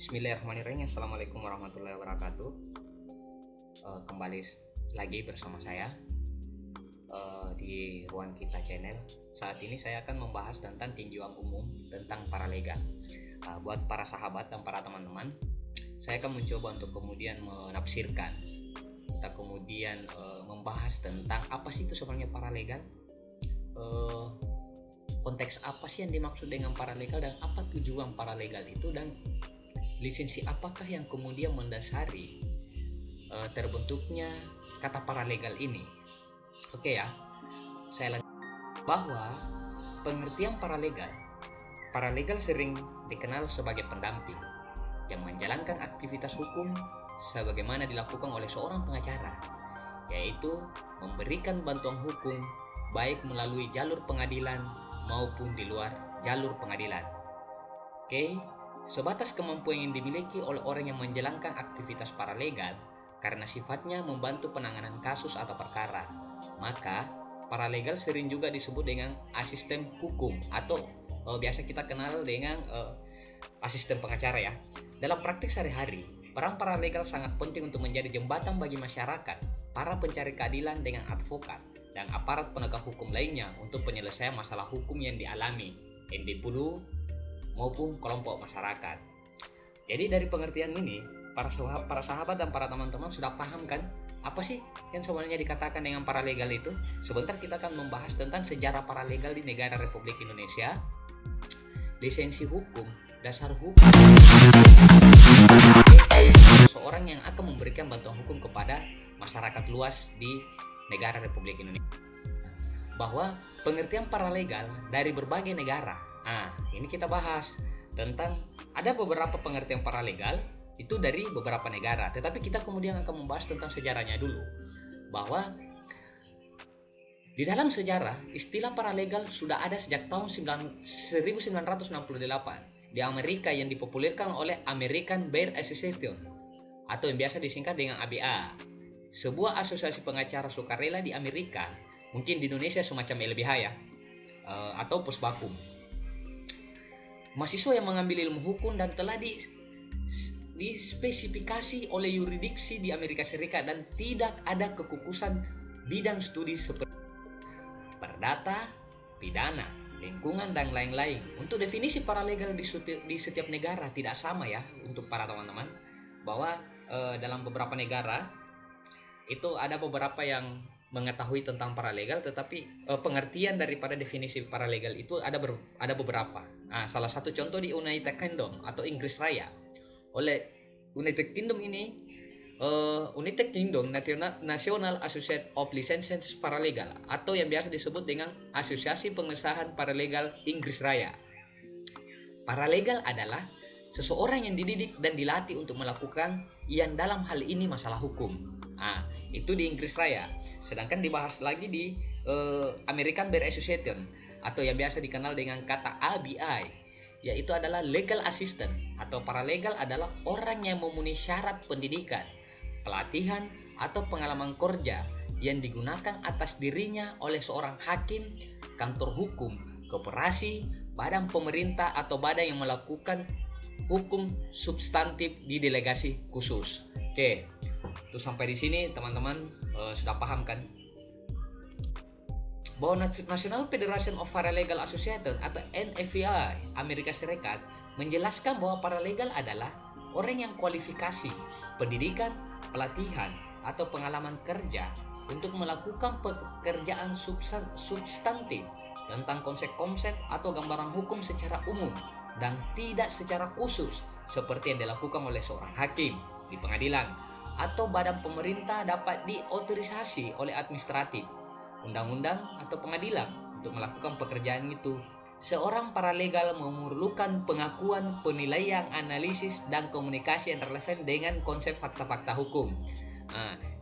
Bismillahirrahmanirrahim. Assalamualaikum warahmatullahi wabarakatuh. Kembali lagi bersama saya di Ruang Kita Channel. Saat ini saya akan membahas tentang tinjauan umum tentang paralegal. Buat para sahabat dan para teman-teman, saya akan mencoba untuk kemudian menafsirkan, kita kemudian membahas tentang apa sih itu sebenarnya paralegal, konteks apa sih yang dimaksud dengan paralegal dan apa tujuan paralegal itu, dan lisensi apakah yang kemudian mendasari terbentuknya kata paralegal ini. Oke ya, saya lanjut bahwa pengertian paralegal sering dikenal sebagai pendamping yang menjalankan aktivitas hukum sebagaimana dilakukan oleh seorang pengacara, yaitu memberikan bantuan hukum baik melalui jalur pengadilan maupun di luar jalur pengadilan. Oke, sebatas kemampuan yang dimiliki oleh orang yang menjalankan aktivitas paralegal karena sifatnya membantu penanganan kasus atau perkara, maka paralegal sering juga disebut dengan asisten hukum atau biasa kita kenal dengan asisten pengacara ya. Dalam praktik sehari-hari, peran paralegal sangat penting untuk menjadi jembatan bagi masyarakat, para pencari keadilan dengan advokat, dan aparat penegak hukum lainnya untuk penyelesaian masalah hukum yang dialami individu maupun kelompok masyarakat. Jadi dari pengertian ini, para sahabat dan para teman-teman sudah paham kan apa sih yang sebenarnya dikatakan dengan paralegal itu? Sebentar kita akan membahas tentang sejarah paralegal di negara Republik Indonesia, lisensi hukum, dasar hukum, seorang yang akan memberikan bantuan hukum kepada masyarakat luas di negara Republik Indonesia. Bahwa pengertian paralegal dari berbagai negara. Ini kita bahas tentang ada beberapa pengertian paralegal itu dari beberapa negara, tetapi kita kemudian akan membahas tentang sejarahnya dulu. Bahwa di dalam sejarah istilah paralegal sudah ada sejak tahun 1968 di Amerika yang dipopulerkan oleh American Bar Association atau yang biasa disingkat dengan ABA, sebuah asosiasi pengacara sukarela di Amerika, mungkin di Indonesia semacam LBH ya, atau Pusbakum. Mahasiswa yang mengambil ilmu hukum dan telah dispesifikasi oleh yurisdiksi di Amerika Serikat dan tidak ada kekhususan bidang studi seperti perdata, pidana, lingkungan, dan lain-lain. Untuk definisi paralegal di setiap negara tidak sama ya untuk para teman-teman, bahwa dalam beberapa negara itu ada beberapa yang mengetahui tentang paralegal, tetapi pengertian daripada definisi paralegal itu ada beberapa. Salah satu contoh di United Kingdom atau Inggris Raya. Oleh United Kingdom ini, United Kingdom National Association of Licensed Paralegal atau yang biasa disebut dengan Asosiasi Pengesahan Paralegal Inggris Raya. Paralegal adalah seseorang yang dididik dan dilatih untuk melakukan yang dalam hal ini masalah hukum. Itu di Inggris Raya. Sedangkan dibahas lagi di American Bar Association atau yang biasa dikenal dengan kata ABI, yaitu adalah legal assistant atau paralegal adalah orang yang memenuhi syarat pendidikan, pelatihan, atau pengalaman kerja yang digunakan atas dirinya oleh seorang hakim, kantor hukum, koperasi, badan pemerintah, atau badan yang melakukan hukum substantif di delegasi khusus. Oke, itu sampai di sini teman-teman sudah paham kan? Bahwa National Federation of Paralegal Association atau NFPA Amerika Serikat menjelaskan bahwa paralegal adalah orang yang kualifikasi, pendidikan, pelatihan, atau pengalaman kerja untuk melakukan pekerjaan substantif tentang konsep-konsep atau gambaran hukum secara umum dan tidak secara khusus seperti yang dilakukan oleh seorang hakim di pengadilan atau badan pemerintah dapat diotorisasi oleh administratif, undang-undang, atau pengadilan untuk melakukan pekerjaan itu. Seorang paralegal memerlukan pengakuan, penilaian, analisis, dan komunikasi yang relevan dengan konsep fakta-fakta hukum.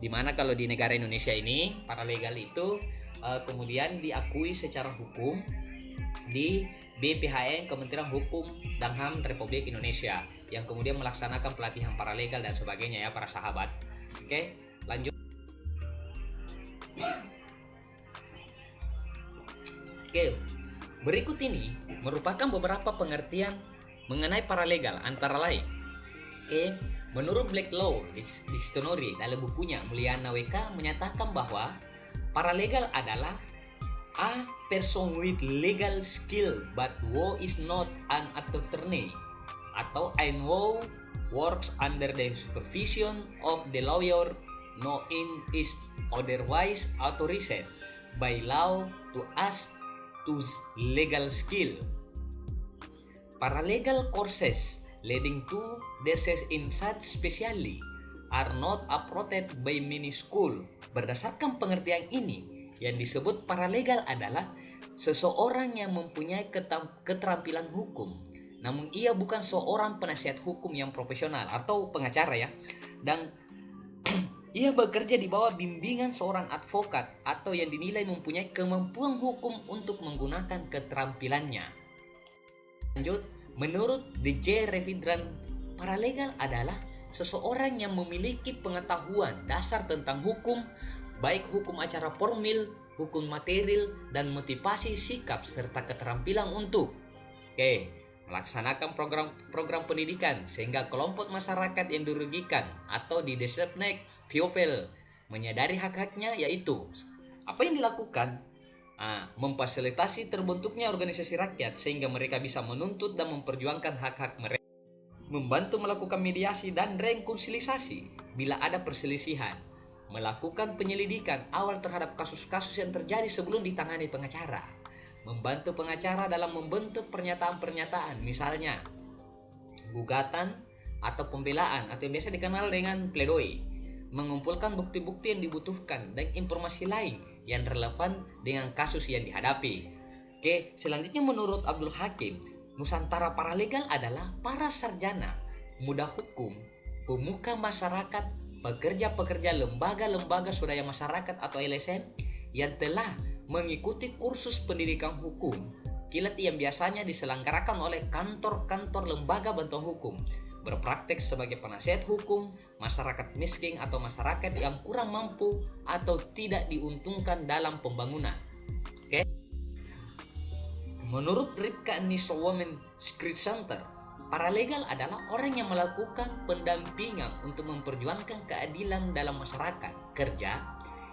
Dimana kalau di negara Indonesia ini paralegal itu kemudian diakui secara hukum di BPHN, Kementerian Hukum dan HAM Republik Indonesia, yang kemudian melaksanakan pelatihan paralegal dan sebagainya ya para sahabat. Oke, lanjut. Oke, berikut ini merupakan beberapa pengertian mengenai paralegal, antara lain Oke, menurut Black Law Dictionary dalam bukunya Mulyana WK menyatakan bahwa paralegal adalah a person with legal skill but who is not an attorney, atau ein who works under the supervision of the lawyer no in is otherwise authorized by law to ask to legal skill. Paralegal courses leading to thesis in such specialty are not approved by many school. Berdasarkan pengertian ini, yang disebut paralegal adalah seseorang yang mempunyai keterampilan hukum, namun ia bukan seorang penasihat hukum yang profesional atau pengacara ya, dan ia bekerja di bawah bimbingan seorang advokat atau yang dinilai mempunyai kemampuan hukum untuk menggunakan keterampilannya. Lanjut, menurut DJ Revidran, paralegal adalah seseorang yang memiliki pengetahuan dasar tentang hukum, baik hukum acara formil, hukum material, dan motivasi sikap serta keterampilan untuk melaksanakan program pendidikan sehingga kelompok masyarakat yang dirugikan atau didiskriminasi viofel menyadari hak-haknya, yaitu apa yang dilakukan? Memfasilitasi terbentuknya organisasi rakyat sehingga mereka bisa menuntut dan memperjuangkan hak-hak mereka, membantu melakukan mediasi dan rekonsiliasi bila ada perselisihan, melakukan penyelidikan awal terhadap kasus-kasus yang terjadi sebelum ditangani pengacara, membantu pengacara dalam membentuk pernyataan-pernyataan, misalnya gugatan atau pembelaan atau yang biasa dikenal dengan pledoi, mengumpulkan bukti-bukti yang dibutuhkan dan informasi lain yang relevan dengan kasus yang dihadapi. Oke, selanjutnya menurut Abdul Hakim, Nusantara paralegal adalah para sarjana, muda hukum, pemuka masyarakat, pekerja-pekerja lembaga-lembaga swadaya masyarakat atau LSM yang telah mengikuti kursus pendidikan hukum kilat yang biasanya diselenggarakan oleh kantor-kantor lembaga bantuan hukum, berpraktek sebagai penasihat hukum, masyarakat miskin atau masyarakat yang kurang mampu atau tidak diuntungkan dalam pembangunan. Oke. Menurut Ripka Nisha Women Street Center, paralegal adalah orang yang melakukan pendampingan untuk memperjuangkan keadilan dalam masyarakat kerja.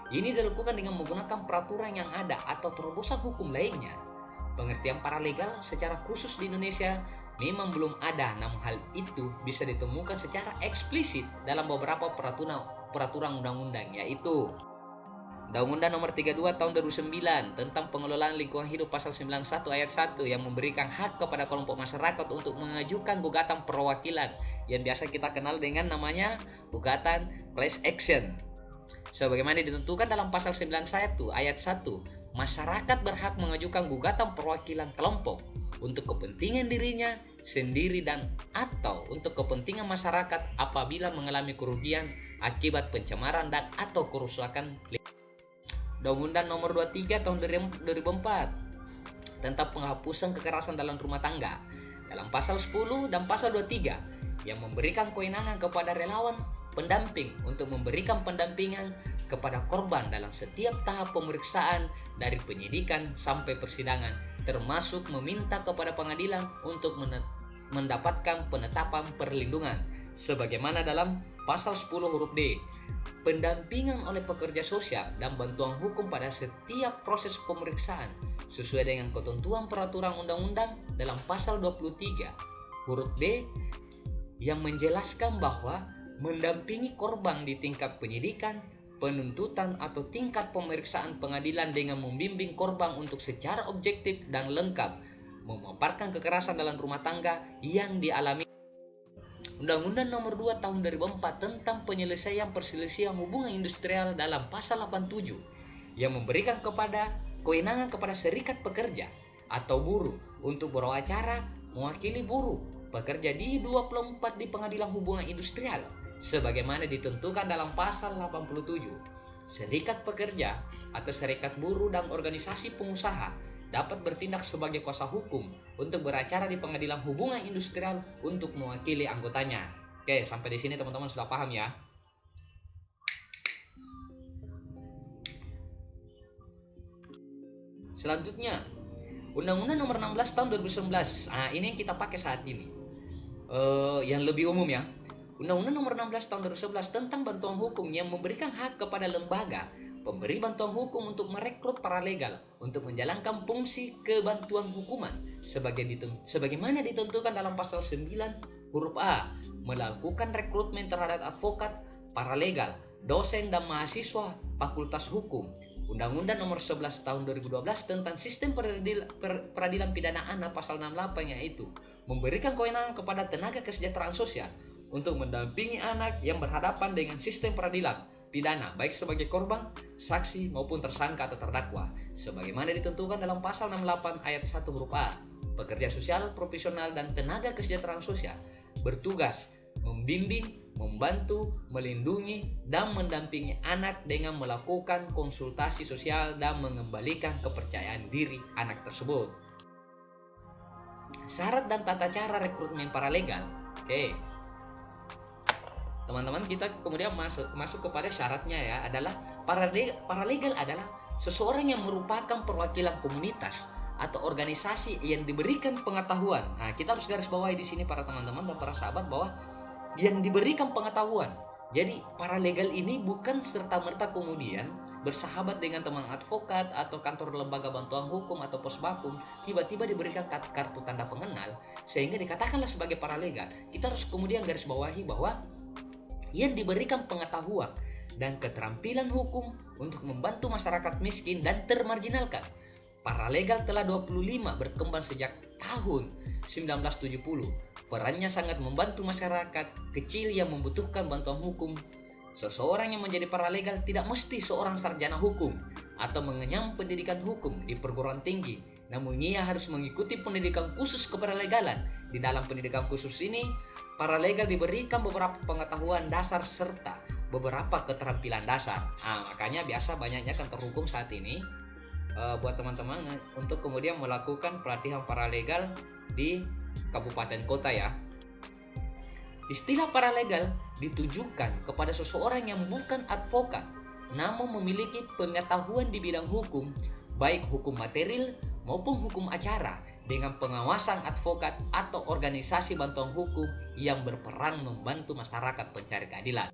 Ini dilakukan dengan menggunakan peraturan yang ada atau terobosan hukum lainnya. Pengertian paralegal secara khusus di Indonesia memang belum ada, namun hal itu bisa ditemukan secara eksplisit dalam beberapa peraturan undang-undang, yaitu Undang-Undang Nomor 32 Tahun 2009 tentang Pengelolaan Lingkungan Hidup Pasal 91 Ayat 1 yang memberikan hak kepada kelompok masyarakat untuk mengajukan gugatan perwakilan yang biasa kita kenal dengan namanya gugatan class action. Sebagaimana ditentukan dalam Pasal 91 Ayat 1, masyarakat berhak mengajukan gugatan perwakilan kelompok untuk kepentingan dirinya sendiri dan atau untuk kepentingan masyarakat apabila mengalami kerugian akibat pencemaran dan atau kerusakan. Undang-Undang Nomor 23 Tahun 2004 tentang penghapusan kekerasan dalam rumah tangga dalam Pasal 10 dan Pasal 23 yang memberikan kewenangan kepada relawan pendamping untuk memberikan pendampingan kepada korban dalam setiap tahap pemeriksaan dari penyidikan sampai persidangan, termasuk meminta kepada pengadilan untuk mendapatkan penetapan perlindungan sebagaimana dalam Pasal 10 huruf D. Pendampingan oleh pekerja sosial dan bantuan hukum pada setiap proses pemeriksaan sesuai dengan ketentuan peraturan undang-undang dalam Pasal 23 huruf D yang menjelaskan bahwa mendampingi korban di tingkat penyidikan, penuntutan atau tingkat pemeriksaan pengadilan dengan membimbing korban untuk secara objektif dan lengkap memaparkan kekerasan dalam rumah tangga yang dialami. Undang-Undang Nomor 2 Tahun 2004 tentang penyelesaian perselisihan hubungan industrial dalam Pasal 87 yang memberikan kewenangan kepada serikat pekerja atau buruh untuk berwawancara mewakili buruh pekerja di 24 di pengadilan hubungan industrial sebagaimana ditentukan dalam Pasal 87. Serikat pekerja atau serikat buruh dan organisasi pengusaha dapat bertindak sebagai kuasa hukum untuk beracara di pengadilan hubungan industrial untuk mewakili anggotanya. Oke, sampai di sini teman-teman sudah paham ya. Selanjutnya, Undang-Undang Nomor 16 Tahun 2011. Ini yang kita pakai saat ini. Yang lebih umum ya. Undang-Undang Nomor 16 Tahun 2011 tentang bantuan hukum yang memberikan hak kepada lembaga pemberi bantuan hukum untuk merekrut paralegal untuk menjalankan fungsi kebantuan hukuman sebagaimana ditentukan dalam pasal 9 huruf A, melakukan rekrutmen terhadap advokat, paralegal, dosen dan mahasiswa Fakultas Hukum. Undang-Undang Nomor 11 Tahun 2012 tentang Sistem Peradilan Pidana Anak pasal 68 yaitu memberikan kewenangan kepada tenaga kesejahteraan sosial untuk mendampingi anak yang berhadapan dengan sistem peradilan pidana baik sebagai korban, saksi maupun tersangka atau terdakwa sebagaimana ditentukan dalam pasal 68 ayat 1 huruf A. Pekerja sosial profesional dan tenaga kesejahteraan sosial bertugas membimbing, membantu, melindungi, dan mendampingi anak dengan melakukan konsultasi sosial dan mengembalikan kepercayaan diri anak tersebut. Syarat dan tata cara rekrutmen paralegal. Oke. Teman-teman, kita kemudian masuk kepada syaratnya ya, adalah paralegal adalah seseorang yang merupakan perwakilan komunitas atau organisasi yang diberikan pengetahuan. Nah, kita harus garis bawahi di sini para teman-teman dan para sahabat bahwa yang diberikan pengetahuan. Jadi paralegal ini bukan serta-merta kemudian bersahabat dengan teman advokat atau kantor lembaga bantuan hukum atau posbakum tiba-tiba diberikan kartu tanda pengenal sehingga dikatakanlah sebagai paralegal. Kita harus kemudian garis bawahi bahwa yang diberikan pengetahuan dan keterampilan hukum untuk membantu masyarakat miskin dan termarginalkan. Paralegal telah 25 berkembang sejak tahun 1970. Perannya sangat membantu masyarakat kecil yang membutuhkan bantuan hukum. Seseorang yang menjadi paralegal tidak mesti seorang sarjana hukum atau mengenyam pendidikan hukum di perguruan tinggi, namun ia harus mengikuti pendidikan khusus keparalegalan. Di dalam pendidikan khusus ini, paralegal diberikan beberapa pengetahuan dasar serta beberapa keterampilan dasar. Makanya biasa banyaknya kantor hukum saat ini buat teman-teman untuk kemudian melakukan pelatihan paralegal di kabupaten kota ya. Istilah paralegal ditujukan kepada seseorang yang bukan advokat namun memiliki pengetahuan di bidang hukum, baik hukum material maupun hukum acara, dengan pengawasan advokat atau organisasi bantuan hukum yang berperan membantu masyarakat pencari keadilan.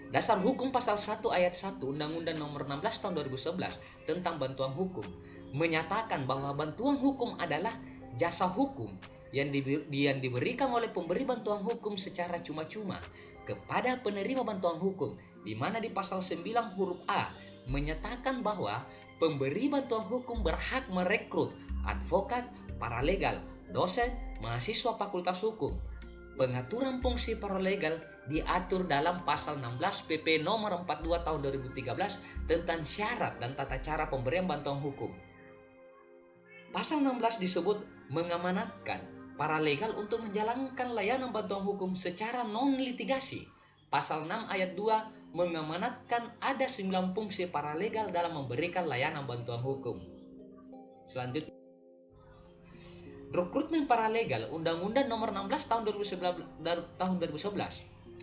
Dasar hukum pasal 1 ayat 1 Undang-Undang Nomor 16 Tahun 2011 tentang bantuan hukum menyatakan bahwa bantuan hukum adalah jasa hukum yang diberikan oleh pemberi bantuan hukum secara cuma-cuma kepada penerima bantuan hukum, di mana di pasal 9 huruf A menyatakan bahwa pemberi bantuan hukum berhak merekrut advokat, paralegal, dosen, mahasiswa Fakultas Hukum. Pengaturan fungsi paralegal diatur dalam pasal 16 PP nomor 42 tahun 2013 tentang syarat dan tata cara pemberian bantuan hukum. Pasal 16 disebut mengamanatkan paralegal untuk menjalankan layanan bantuan hukum secara non-litigasi. Pasal 6 ayat 2 mengamanatkan ada 9 fungsi paralegal dalam memberikan layanan bantuan hukum. Selanjutnya, rekrutmen paralegal Undang-Undang Nomor 16 Tahun 2011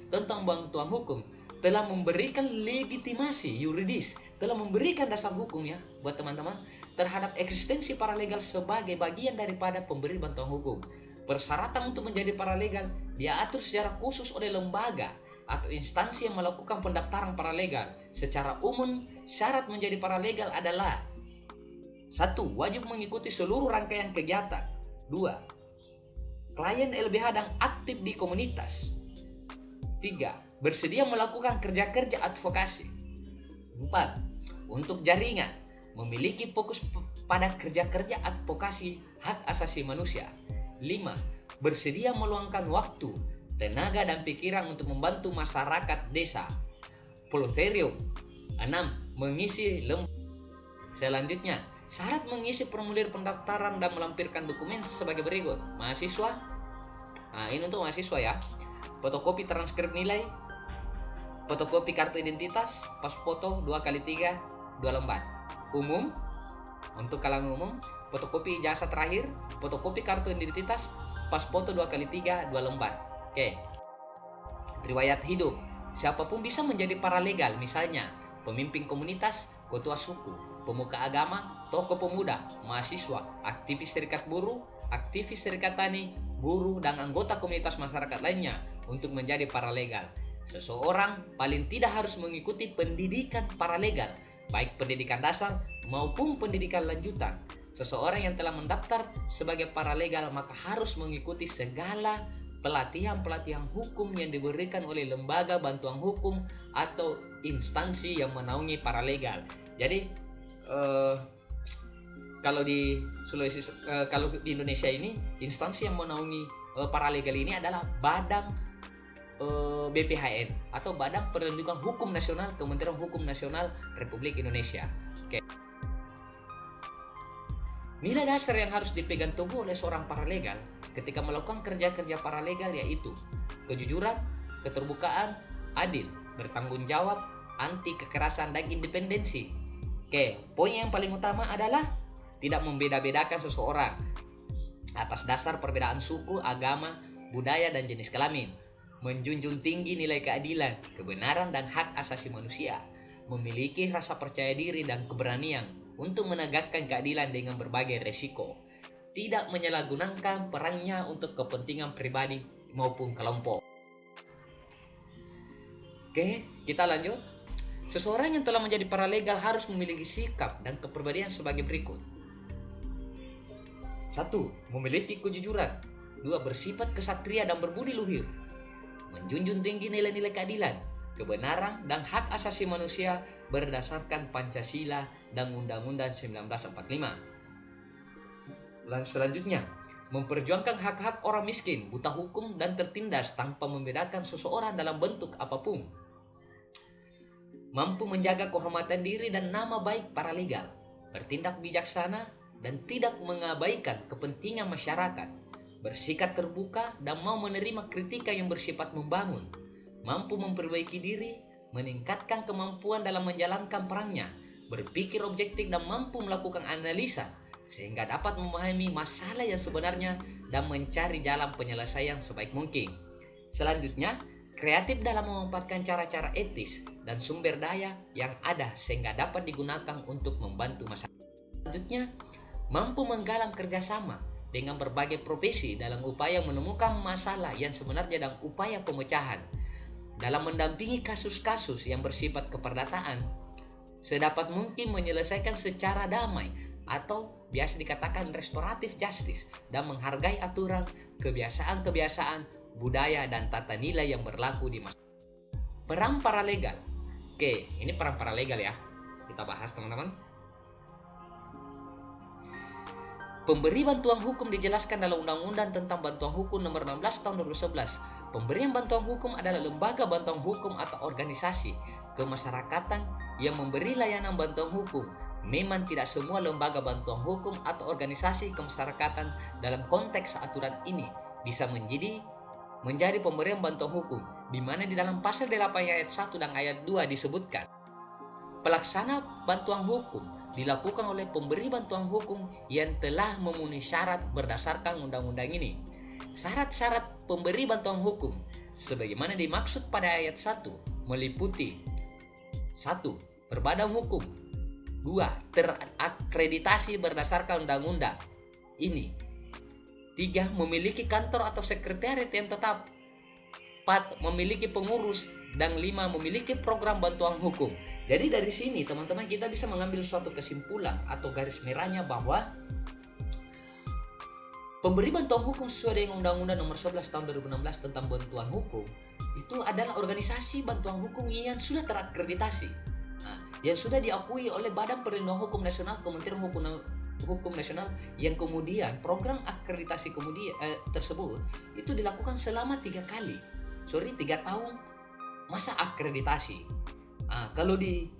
tentang bantuan hukum telah memberikan legitimasi yuridis, telah memberikan dasar hukum ya buat teman-teman terhadap eksistensi paralegal sebagai bagian daripada pemberi bantuan hukum. Persyaratan untuk menjadi paralegal diatur secara khusus oleh lembaga atau instansi yang melakukan pendaftaran paralegal. Secara umum, syarat menjadi paralegal adalah 1. Wajib mengikuti seluruh rangkaian kegiatan. 2. Klien LBH dan aktif di komunitas. 3. Bersedia melakukan kerja-kerja advokasi. 4. Untuk jaringan, memiliki fokus pada kerja-kerja advokasi hak asasi manusia. 5. Bersedia meluangkan waktu, tenaga dan pikiran untuk membantu masyarakat desa. Volunteerium. 6. Mengisi Selanjutnya, syarat mengisi formulir pendaftaran dan melampirkan dokumen sebagai berikut. Mahasiswa. Ini untuk mahasiswa ya. Fotokopi transkrip nilai, fotokopi kartu identitas, pas foto 2x3 2 lembar. Umum, untuk kalangan umum, fotokopi ijazah terakhir, fotokopi kartu identitas, pas foto 2x3 2 lembar. Oke. Riwayat hidup. Siapapun bisa menjadi paralegal, misalnya pemimpin komunitas, ketua suku, pemuka agama, tokoh pemuda, mahasiswa, aktivis serikat buruh, aktivis serikat tani, guru, dan anggota komunitas masyarakat lainnya. untuk menjadi paralegal. Seseorang paling tidak harus mengikuti pendidikan paralegal, baik pendidikan dasar maupun pendidikan lanjutan. Seseorang yang telah mendaftar sebagai paralegal maka harus mengikuti segala pelatihan-pelatihan hukum yang diberikan oleh lembaga bantuan hukum atau instansi yang menaungi paralegal. Jadi kalau di Indonesia ini instansi yang menaungi paralegal ini adalah Badan BPHN atau Badan Perlindungan Hukum Nasional, Kementerian Hukum Nasional Republik Indonesia. Oke. Nilai dasar yang harus dipegang teguh oleh seorang paralegal ketika melakukan kerja-kerja paralegal yaitu kejujuran, keterbukaan, adil, bertanggung jawab, anti kekerasan, dan independensi. Oke, poin yang paling utama adalah tidak membeda-bedakan seseorang atas dasar perbedaan suku, agama, budaya, dan jenis kelamin. Menjunjung tinggi nilai keadilan, kebenaran, dan hak asasi manusia. Memiliki rasa percaya diri dan keberanian untuk menegakkan keadilan dengan berbagai resiko. Tidak menyalahgunakan perannya untuk kepentingan pribadi maupun kelompok. Oke, kita lanjut. Seseorang yang telah menjadi paralegal harus memiliki sikap dan kepribadian sebagai berikut. 1. Memiliki kejujuran. 2. Bersifat kesatria dan berbudi luhur. Menjunjung tinggi nilai-nilai keadilan, kebenaran, dan hak asasi manusia berdasarkan Pancasila dan Undang-Undang 1945. Dan selanjutnya, memperjuangkan hak-hak orang miskin, buta hukum, dan tertindas tanpa membedakan seseorang dalam bentuk apapun. Mampu menjaga kehormatan diri dan nama baik paralegal, bertindak bijaksana, dan tidak mengabaikan kepentingan masyarakat. Bersikap terbuka dan mau menerima kritikan yang bersifat membangun, mampu memperbaiki diri, meningkatkan kemampuan dalam menjalankan perannya, berpikir objektif dan mampu melakukan analisa sehingga dapat memahami masalah yang sebenarnya dan mencari jalan penyelesaian sebaik mungkin. Selanjutnya, kreatif dalam memanfaatkan cara-cara etis dan sumber daya yang ada sehingga dapat digunakan untuk membantu masyarakat. Selanjutnya, mampu menggalang kerjasama dengan berbagai profesi dalam upaya menemukan masalah yang sebenarnya dan upaya pemecahan. Dalam mendampingi kasus-kasus yang bersifat keperdataan, sedapat mungkin menyelesaikan secara damai atau biasa dikatakan restoratif justice dan menghargai aturan, kebiasaan-kebiasaan, budaya, dan tata nilai yang berlaku di masyarakat. Peran paralegal. Oke, ini peran paralegal ya. Kita bahas teman-teman. Pemberi bantuan hukum dijelaskan dalam Undang-Undang tentang Bantuan Hukum Nomor 16 Tahun 2011. Pemberian bantuan hukum adalah lembaga bantuan hukum atau organisasi kemasyarakatan yang memberi layanan bantuan hukum. Memang tidak semua lembaga bantuan hukum atau organisasi kemasyarakatan dalam konteks aturan ini bisa menjadi pemberian bantuan hukum, di mana di dalam pasal 8 ayat 1 dan ayat 2 disebutkan pelaksana bantuan hukum dilakukan oleh pemberi bantuan hukum yang telah memenuhi syarat berdasarkan undang-undang ini. Syarat-syarat pemberi bantuan hukum sebagaimana dimaksud pada ayat 1 meliputi 1. Berbadan hukum. 2. Terakreditasi berdasarkan undang-undang ini. 3. Memiliki kantor atau sekretariat yang tetap. 4. Memiliki pengurus. Dan 5. Memiliki program bantuan hukum. Jadi dari sini teman-teman kita bisa mengambil suatu kesimpulan atau garis merahnya bahwa pemberi bantuan hukum sesuai dengan Undang-Undang Nomor 11 Tahun 2016 tentang bantuan hukum itu adalah organisasi bantuan hukum yang sudah terakreditasi, yang sudah diakui oleh Badan Perlindungan Hukum Nasional, Kementerian Hukum Nasional, yang kemudian program akreditasi tersebut itu dilakukan selama 3 tahun masa akreditasi. Kalau di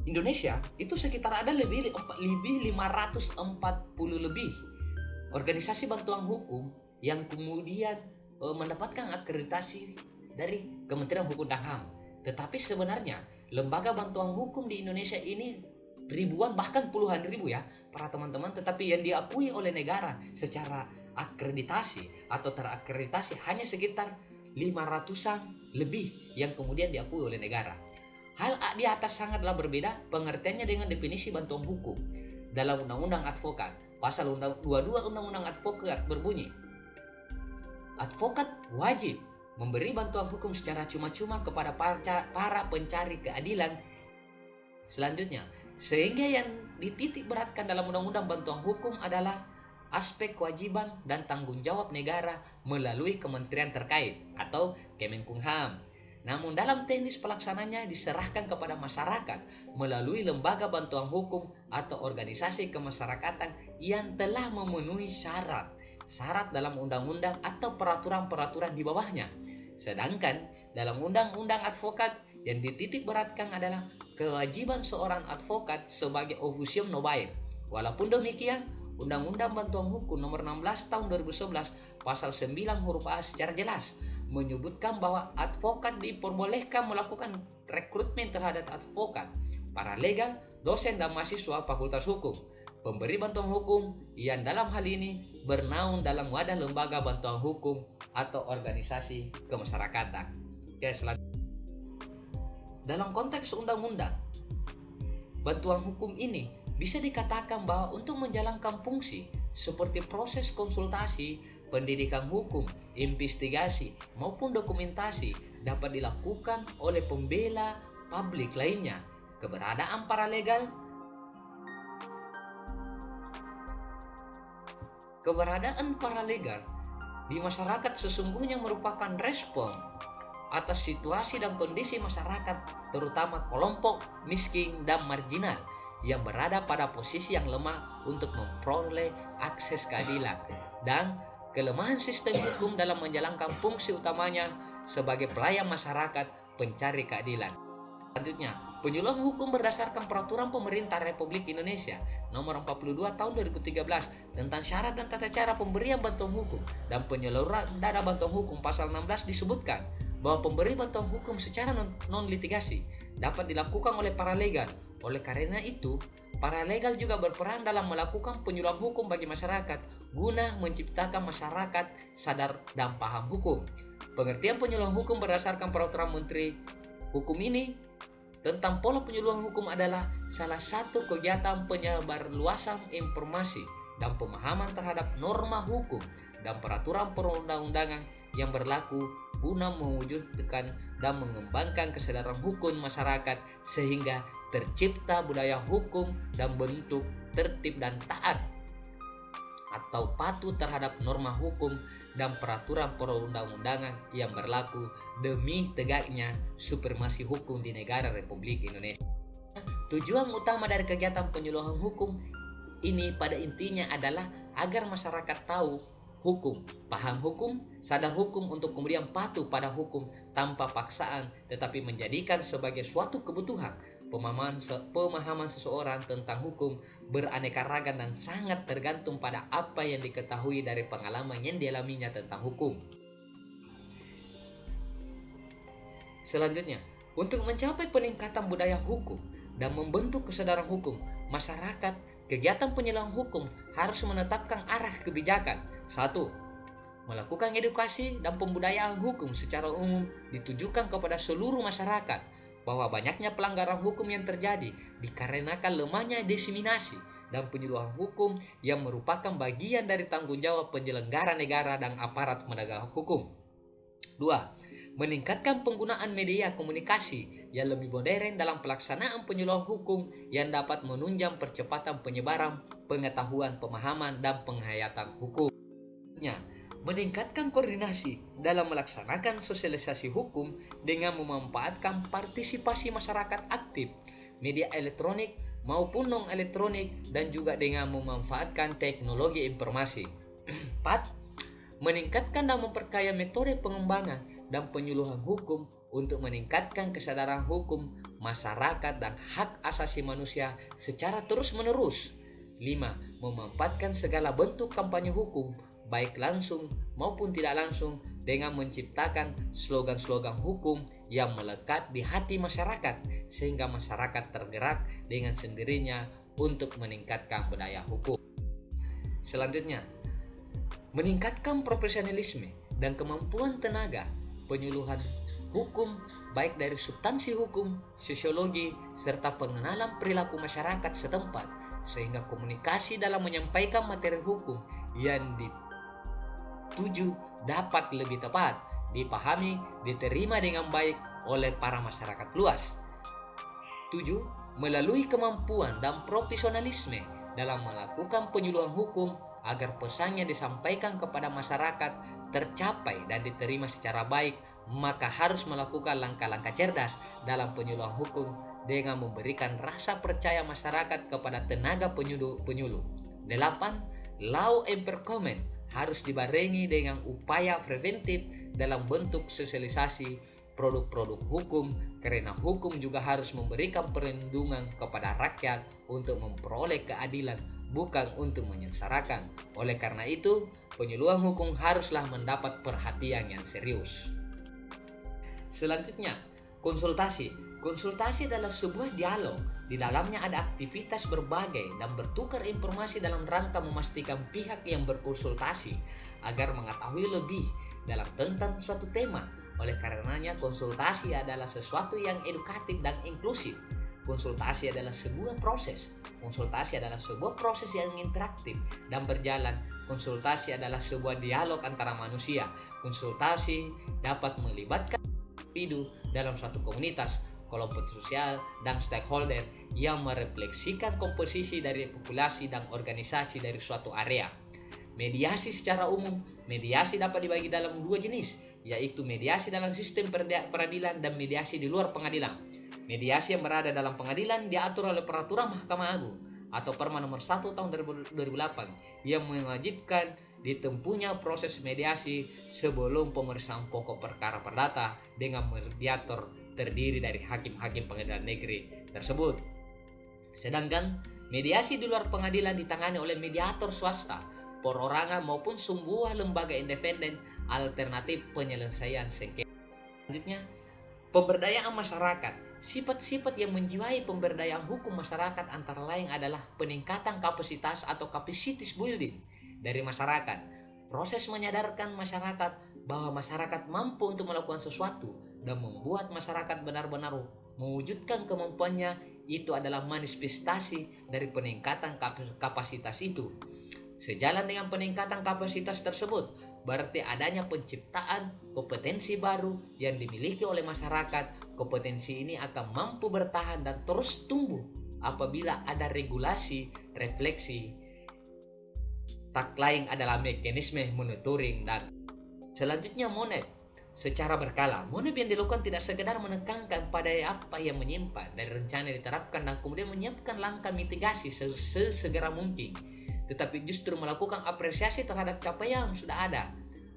Indonesia itu sekitar ada lebih 540 lebih organisasi bantuan hukum yang kemudian mendapatkan akreditasi dari Kementerian Hukum dan HAM. Tetapi sebenarnya lembaga bantuan hukum di Indonesia ini ribuan bahkan puluhan ribu ya para teman-teman, tetapi yang diakui oleh negara secara akreditasi atau terakreditasi hanya sekitar 500-an lebih yang kemudian diakui oleh negara. Hal di atas sangatlah berbeda pengertiannya dengan definisi bantuan hukum dalam Undang-Undang Advokat. Pasal 22 Undang-Undang Advokat berbunyi, advokat wajib memberi bantuan hukum secara cuma-cuma kepada para pencari keadilan. Selanjutnya, sehingga yang dititik beratkan dalam undang-undang bantuan hukum adalah aspek kewajiban dan tanggung jawab negara melalui kementerian terkait atau Kemenkumham. Namun dalam teknis pelaksananya diserahkan kepada masyarakat melalui lembaga bantuan hukum atau organisasi kemasyarakatan yang telah memenuhi syarat dalam undang-undang atau peraturan-peraturan di bawahnya. Sedangkan dalam undang-undang advokat yang dititik beratkan adalah kewajiban seorang advokat sebagai officium novae. Walaupun demikian, Undang-Undang Bantuan Hukum Nomor 16 Tahun 2011 Pasal 9 huruf A secara jelas menyebutkan bahwa advokat diperbolehkan melakukan rekrutmen terhadap advokat, paralegal, dosen dan mahasiswa Fakultas Hukum, pemberi bantuan hukum yang dalam hal ini bernaung dalam wadah lembaga bantuan hukum atau organisasi kemasyarakatan. Dalam konteks undang-undang bantuan hukum ini bisa dikatakan bahwa untuk menjalankan fungsi seperti proses konsultasi, pendidikan hukum, investigasi, maupun dokumentasi dapat dilakukan oleh pembela publik lainnya. Keberadaan paralegal di masyarakat sesungguhnya merupakan respon atas situasi dan kondisi masyarakat, terutama kelompok miskin dan marginal yang berada pada posisi yang lemah untuk memperoleh akses keadilan, dan kelemahan sistem hukum dalam menjalankan fungsi utamanya sebagai pelayan masyarakat pencari keadilan. Selanjutnya, penyuluhan hukum berdasarkan Peraturan Pemerintah Republik Indonesia Nomor 42 Tahun 2013 tentang syarat dan tata cara pemberian bantuan hukum dan penyaluran dana bantuan hukum pasal 16 disebutkan bahwa pemberi bantuan hukum secara non-litigasi dapat dilakukan oleh paralegal. Oleh karena itu, paralegal juga berperan dalam melakukan penyuluhan hukum bagi masyarakat guna menciptakan masyarakat sadar dan paham hukum. Pengertian penyuluhan hukum berdasarkan Peraturan Menteri Hukum ini tentang pola penyuluhan hukum adalah salah satu kegiatan penyebarluasan informasi dan pemahaman terhadap norma hukum dan peraturan perundang-undangan yang berlaku guna mewujudkan dan mengembangkan kesadaran hukum masyarakat sehingga tercipta budaya hukum dan bentuk tertib dan taat atau patuh terhadap norma hukum dan peraturan perundang-undangan yang berlaku demi tegaknya supremasi hukum di negara Republik Indonesia. Tujuan utama dari kegiatan penyuluhan hukum ini pada intinya adalah agar masyarakat tahu hukum, paham hukum, sadar hukum untuk kemudian patuh pada hukum tanpa paksaan, tetapi menjadikan sebagai suatu kebutuhan. Pemahaman seseorang tentang hukum beraneka ragam dan sangat tergantung pada apa yang diketahui dari pengalaman yang dialaminya tentang hukum. Selanjutnya, untuk mencapai peningkatan budaya hukum dan membentuk kesadaran hukum masyarakat, kegiatan penyuluhan hukum harus menetapkan arah kebijakan. 1. Melakukan edukasi dan pembudayaan hukum secara umum ditujukan kepada seluruh masyarakat bahwa banyaknya pelanggaran hukum yang terjadi dikarenakan lemahnya diseminasi dan penyuluhan hukum yang merupakan bagian dari tanggung jawab penyelenggara negara dan aparat penegak hukum. 2. Meningkatkan penggunaan media komunikasi yang lebih modern dalam pelaksanaan penyuluhan hukum yang dapat menunjang percepatan penyebaran pengetahuan, pemahaman, dan penghayatan hukum. Meningkatkan koordinasi dalam melaksanakan sosialisasi hukum dengan memanfaatkan partisipasi masyarakat aktif, media elektronik maupun non-elektronik, dan juga dengan memanfaatkan teknologi informasi. 4. Meningkatkan dan memperkaya metode pengembangan dan penyuluhan hukum untuk meningkatkan kesadaran hukum masyarakat dan hak asasi manusia secara terus-menerus. 5. Memanfaatkan segala bentuk kampanye hukum baik langsung maupun tidak langsung dengan menciptakan slogan-slogan hukum yang melekat di hati masyarakat sehingga masyarakat tergerak dengan sendirinya untuk meningkatkan budaya hukum. Selanjutnya, meningkatkan profesionalisme dan kemampuan tenaga penyuluhan hukum baik dari substansi hukum, sosiologi, serta pengenalan perilaku masyarakat setempat sehingga komunikasi dalam menyampaikan materi hukum yang dituju dapat lebih tepat dipahami, diterima dengan baik oleh para masyarakat luas. 7. Melalui kemampuan dan profesionalisme dalam melakukan penyuluhan hukum agar pesannya disampaikan kepada masyarakat tercapai dan diterima secara baik, maka harus melakukan langkah-langkah cerdas dalam penyuluhan hukum dengan memberikan rasa percaya masyarakat kepada tenaga penyuluh. 8. Law enforcement harus dibarengi dengan upaya preventif dalam bentuk sosialisasi produk-produk hukum, karena hukum juga harus memberikan perlindungan kepada rakyat untuk memperoleh keadilan, bukan untuk menyengsarakan. Oleh karena itu, penyuluhan hukum haruslah mendapat perhatian yang serius. Selanjutnya, konsultasi. Konsultasi adalah sebuah dialog. Di dalamnya ada aktivitas berbagai dan bertukar informasi dalam rangka memastikan pihak yang berkonsultasi agar mengetahui lebih dalam tentang suatu tema. Oleh karenanya, konsultasi adalah sesuatu yang edukatif dan inklusif. Konsultasi adalah sebuah proses. Konsultasi adalah sebuah proses yang interaktif dan berjalan. Konsultasi adalah sebuah dialog antara manusia. Konsultasi dapat melibatkan individu dalam suatu komunitas, kelompok sosial, dan stakeholder yang merefleksikan komposisi dari populasi dan organisasi dari suatu area. Mediasi secara umum, mediasi dapat dibagi dalam dua jenis, yaitu mediasi dalam sistem peradilan dan mediasi di luar pengadilan. Mediasi yang berada dalam pengadilan diatur oleh Peraturan Mahkamah Agung atau Perma nomor 1 tahun 2008 yang mewajibkan ditempuhnya proses mediasi sebelum pemeriksaan pokok perkara perdata dengan mediator terdiri dari hakim-hakim pengadilan negeri tersebut. Sedangkan mediasi di luar pengadilan ditangani oleh mediator swasta, perorangan maupun sebuah lembaga independen alternatif penyelesaian sengketa. Selanjutnya, pemberdayaan masyarakat. Sifat-sifat yang menjiwai pemberdayaan hukum masyarakat antara lain adalah peningkatan kapasitas atau capacity building dari masyarakat. Proses menyadarkan masyarakat bahwa masyarakat mampu untuk melakukan sesuatu dan membuat masyarakat benar-benar mewujudkan kemampuannya, itu adalah manifestasi dari peningkatan kapasitas itu. Sejalan dengan peningkatan kapasitas tersebut, berarti adanya penciptaan kompetensi baru yang dimiliki oleh masyarakat. Kompetensi ini akan mampu bertahan dan terus tumbuh apabila ada regulasi, refleksi. Tak lain adalah mekanisme monitoring dan selanjutnya monet secara berkala. Monet yang dilakukan tidak sekedar menekankan pada apa yang menyimpang dari rencana yang diterapkan dan kemudian menyiapkan langkah mitigasi sesegera mungkin, tetapi justru melakukan apresiasi terhadap capaian yang sudah ada.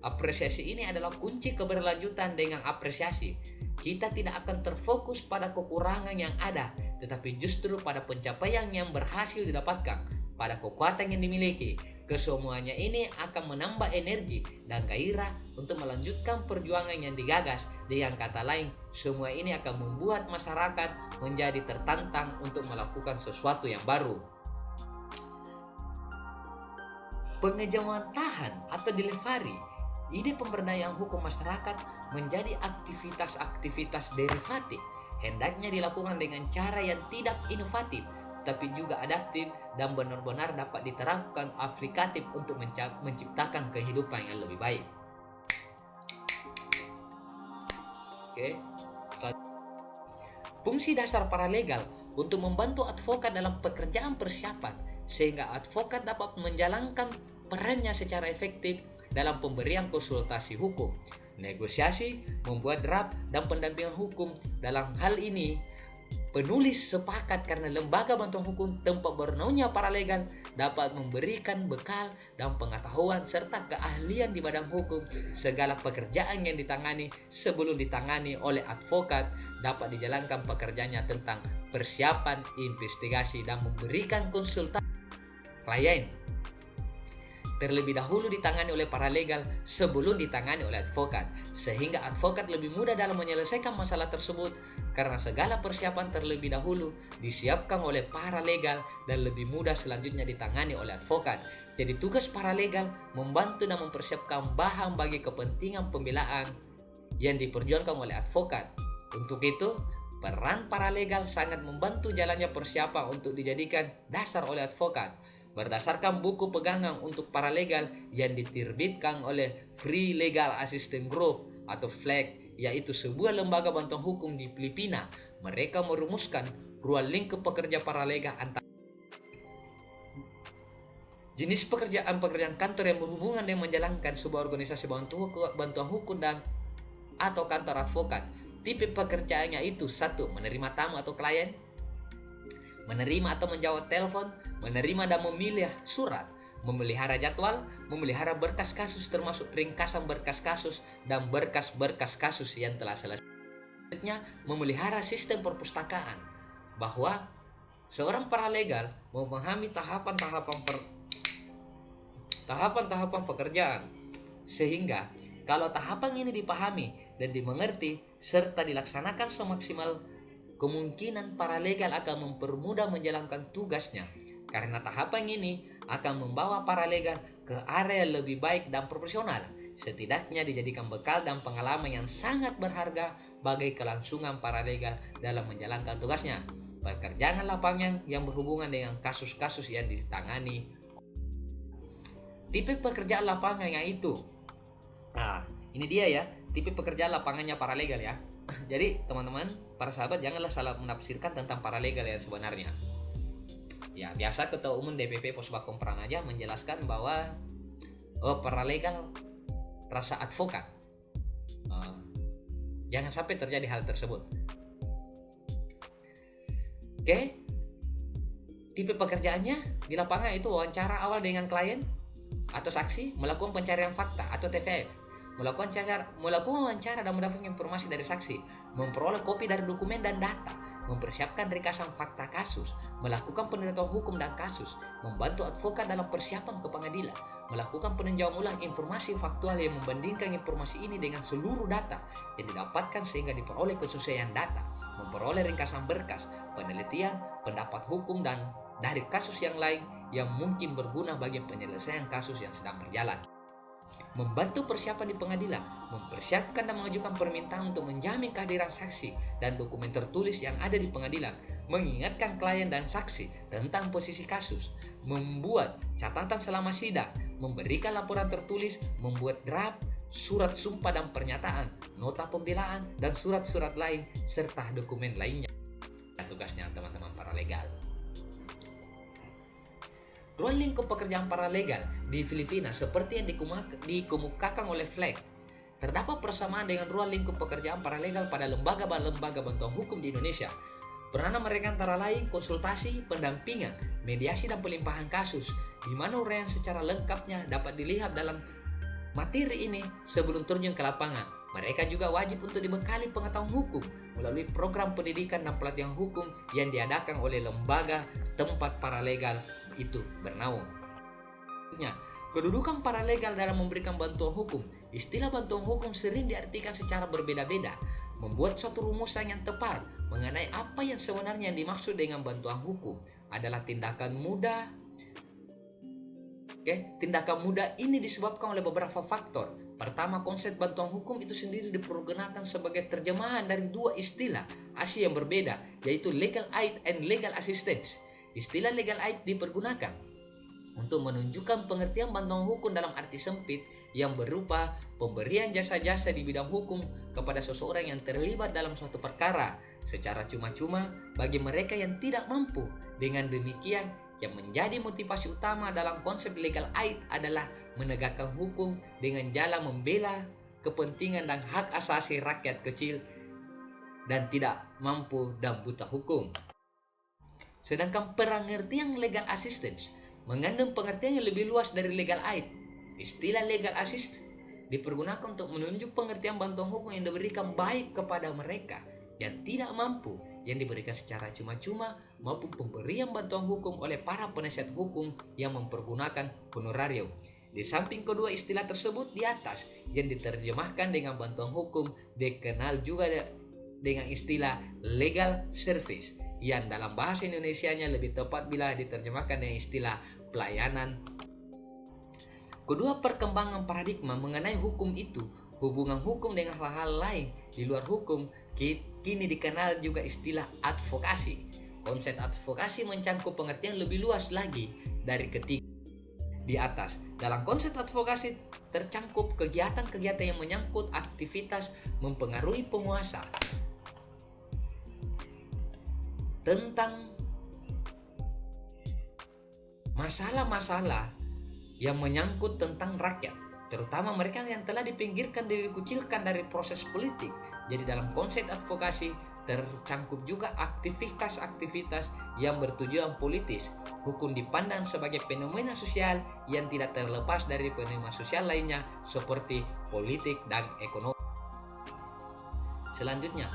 Apresiasi ini adalah kunci keberlanjutan. Dengan apresiasi, kita tidak akan terfokus pada kekurangan yang ada, tetapi justru pada pencapaian yang berhasil didapatkan, pada kekuatan yang dimiliki. Kesemuanya ini akan menambah energi dan gairah untuk melanjutkan perjuangan yang digagas. Dengan kata lain, semua ini akan membuat masyarakat menjadi tertantang untuk melakukan sesuatu yang baru. Pengejawantahan atau delivery. Ide pemberdayaan hukum masyarakat menjadi aktivitas-aktivitas derivatif. Hendaknya dilakukan dengan cara yang tidak inovatif, tapi juga adaptif dan benar-benar dapat diterapkan aplikatif untuk menciptakan kehidupan yang lebih baik. Oke. Fungsi dasar paralegal untuk membantu advokat dalam pekerjaan persiapan, sehingga advokat dapat menjalankan perannya secara efektif dalam pemberian konsultasi hukum, negosiasi, membuat draft, dan pendampingan hukum. Dalam hal ini, penulis sepakat karena lembaga bantuan hukum tempat bernaungnya paralegal dapat memberikan bekal dan pengetahuan serta keahlian di bidang hukum. Segala pekerjaan yang ditangani sebelum ditangani oleh advokat dapat dijalankan pekerjaannya tentang persiapan, investigasi, dan memberikan konsultasi klien terlebih dahulu ditangani oleh paralegal sebelum ditangani oleh advokat, sehingga advokat lebih mudah dalam menyelesaikan masalah tersebut karena segala persiapan terlebih dahulu disiapkan oleh paralegal dan lebih mudah selanjutnya ditangani oleh advokat. Jadi tugas paralegal membantu dan mempersiapkan bahan bagi kepentingan pembelaan yang diperjuangkan oleh advokat. Untuk itu, peran paralegal sangat membantu jalannya persiapan untuk dijadikan dasar oleh advokat. Berdasarkan buku pegangan untuk paralegal yang diterbitkan oleh Free Legal Assistance Group atau FLEG, yaitu sebuah lembaga bantuan hukum di Filipina. Mereka merumuskan ruang lingkup pekerja paralegal antara jenis pekerjaan kantor yang berhubungan dengan menjalankan sebuah organisasi bantuan hukum dan atau kantor advokat. Tipe pekerjaannya itu: 1. Menerima tamu atau klien, menerima atau menjawab telepon, menerima dan memilih surat, memelihara jadwal, memelihara berkas kasus termasuk ringkasan berkas kasus dan berkas-berkas kasus yang telah selesai. Selanjutnya, memelihara sistem perpustakaan, bahwa seorang paralegal memahami tahapan-tahapan pekerjaan, sehingga kalau tahapan ini dipahami dan dimengerti serta dilaksanakan semaksimal kemungkinan, paralegal akan mempermudah menjalankan tugasnya, karena tahapan ini akan membawa paralegal ke area lebih baik dan profesional. Setidaknya dijadikan bekal dan pengalaman yang sangat berharga bagi kelangsungan paralegal dalam menjalankan tugasnya. Pekerjaan lapangan yang berhubungan dengan kasus-kasus yang ditangani. Tipe pekerjaan lapangan yang itu. Nah, ini dia ya, tipe pekerjaan lapangannya paralegal ya. Jadi teman-teman, para sahabat, janganlah salah menafsirkan tentang paralegal yang sebenarnya. Ya, biasa Ketua Umum DPP Posbakom Pranaja menjelaskan bahwa paralegal rasa advokat. Jangan sampai terjadi hal tersebut. Oke. Tipe pekerjaannya di lapangan itu wawancara awal dengan klien atau saksi, melakukan pencarian fakta atau TVF, melakukan wawancara dan mendapatkan informasi dari saksi, memperoleh kopi dari dokumen dan data, mempersiapkan ringkasan fakta kasus, melakukan penelitian hukum dan kasus, membantu advokat dalam persiapan ke pengadilan, melakukan peninjauan ulang informasi faktual yang membandingkan informasi ini dengan seluruh data yang didapatkan sehingga diperoleh kesesuaian data, memperoleh ringkasan berkas, penelitian, pendapat hukum dan dari kasus yang lain yang mungkin berguna bagi penyelesaian kasus yang sedang berjalan. Membantu persiapan di pengadilan, mempersiapkan dan mengajukan permintaan untuk menjamin kehadiran saksi dan dokumen tertulis yang ada di pengadilan, mengingatkan klien dan saksi tentang posisi kasus, membuat catatan selama sidang, memberikan laporan tertulis, membuat draft, surat sumpah dan pernyataan, nota pembelaan, dan surat-surat lain, serta dokumen lainnya. Tugasnya teman-teman paralegal. Ruang lingkup pekerjaan paralegal di Filipina seperti yang dikemukakan oleh FLEG. Terdapat persamaan dengan ruang lingkup pekerjaan paralegal pada lembaga-lembaga bantuan hukum di Indonesia. Peranan mereka antara lain konsultasi, pendampingan, mediasi dan pelimpahan kasus, di mana uraian secara lengkapnya dapat dilihat dalam materi ini sebelum terjun ke lapangan. Mereka juga wajib untuk dibekali pengetahuan hukum melalui program pendidikan dan pelatihan hukum yang diadakan oleh lembaga tempat paralegal itu bernaung. Kedudukan paralegal dalam memberikan bantuan hukum. Istilah bantuan hukum sering diartikan secara berbeda-beda. Membuat suatu rumusan yang tepat mengenai apa yang sebenarnya dimaksud dengan bantuan hukum adalah tindakan mudah. Tindakan mudah ini disebabkan oleh beberapa faktor. Pertama, konsep bantuan hukum itu sendiri dipergunakan sebagai terjemahan dari dua istilah asli yang berbeda, yaitu legal aid and legal assistance. Istilah legal aid dipergunakan untuk menunjukkan pengertian bantuan hukum dalam arti sempit yang berupa pemberian jasa-jasa di bidang hukum kepada seseorang yang terlibat dalam suatu perkara secara cuma-cuma bagi mereka yang tidak mampu. Dengan demikian, yang menjadi motivasi utama dalam konsep legal aid adalah menegakkan hukum dengan jalan membela kepentingan dan hak asasi rakyat kecil dan tidak mampu dan buta hukum. Sedangkan pengertian legal assistance mengandung pengertian yang lebih luas dari legal aid. Istilah legal assist dipergunakan untuk menunjuk pengertian bantuan hukum yang diberikan baik kepada mereka yang tidak mampu, yang diberikan secara cuma-cuma, maupun pemberian bantuan hukum oleh para penasihat hukum yang mempergunakan honorarium. Di samping kedua istilah tersebut di atas yang diterjemahkan dengan bantuan hukum, dikenal juga dengan istilah legal service, yang dalam bahasa Indonesianya lebih tepat bila diterjemahkan dengan istilah pelayanan. Kedua perkembangan paradigma mengenai hukum itu, hubungan hukum dengan hal-hal lain di luar hukum, kini dikenal juga istilah advokasi. Konsep advokasi mencangkup pengertian lebih luas lagi dari ketiga. di atas. Dalam konsep advokasi tercangkup kegiatan-kegiatan yang menyangkut aktivitas mempengaruhi penguasa, tentang masalah-masalah yang menyangkut tentang rakyat, terutama mereka yang telah dipinggirkan dan dikucilkan dari proses politik. Jadi dalam konsep advokasi tercangkup juga aktivitas-aktivitas yang bertujuan politis. Hukum dipandang sebagai fenomena sosial yang tidak terlepas dari fenomena sosial lainnya seperti politik dan ekonomi. Selanjutnya,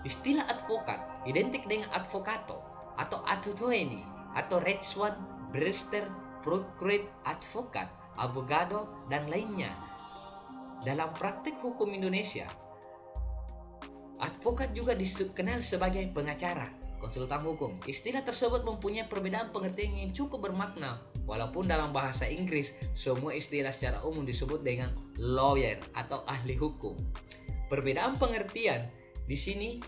istilah advokat identik dengan advocato atau attorney atau Rechtsanwalt, barrister, procureur, advokat, abogado, dan lainnya. Dalam praktek hukum Indonesia, advokat juga dikenal sebagai pengacara, konsultan hukum. Istilah tersebut mempunyai perbedaan pengertian yang cukup bermakna. Walaupun dalam bahasa Inggris, semua istilah secara umum disebut dengan lawyer atau ahli hukum. Perbedaan pengertian di sini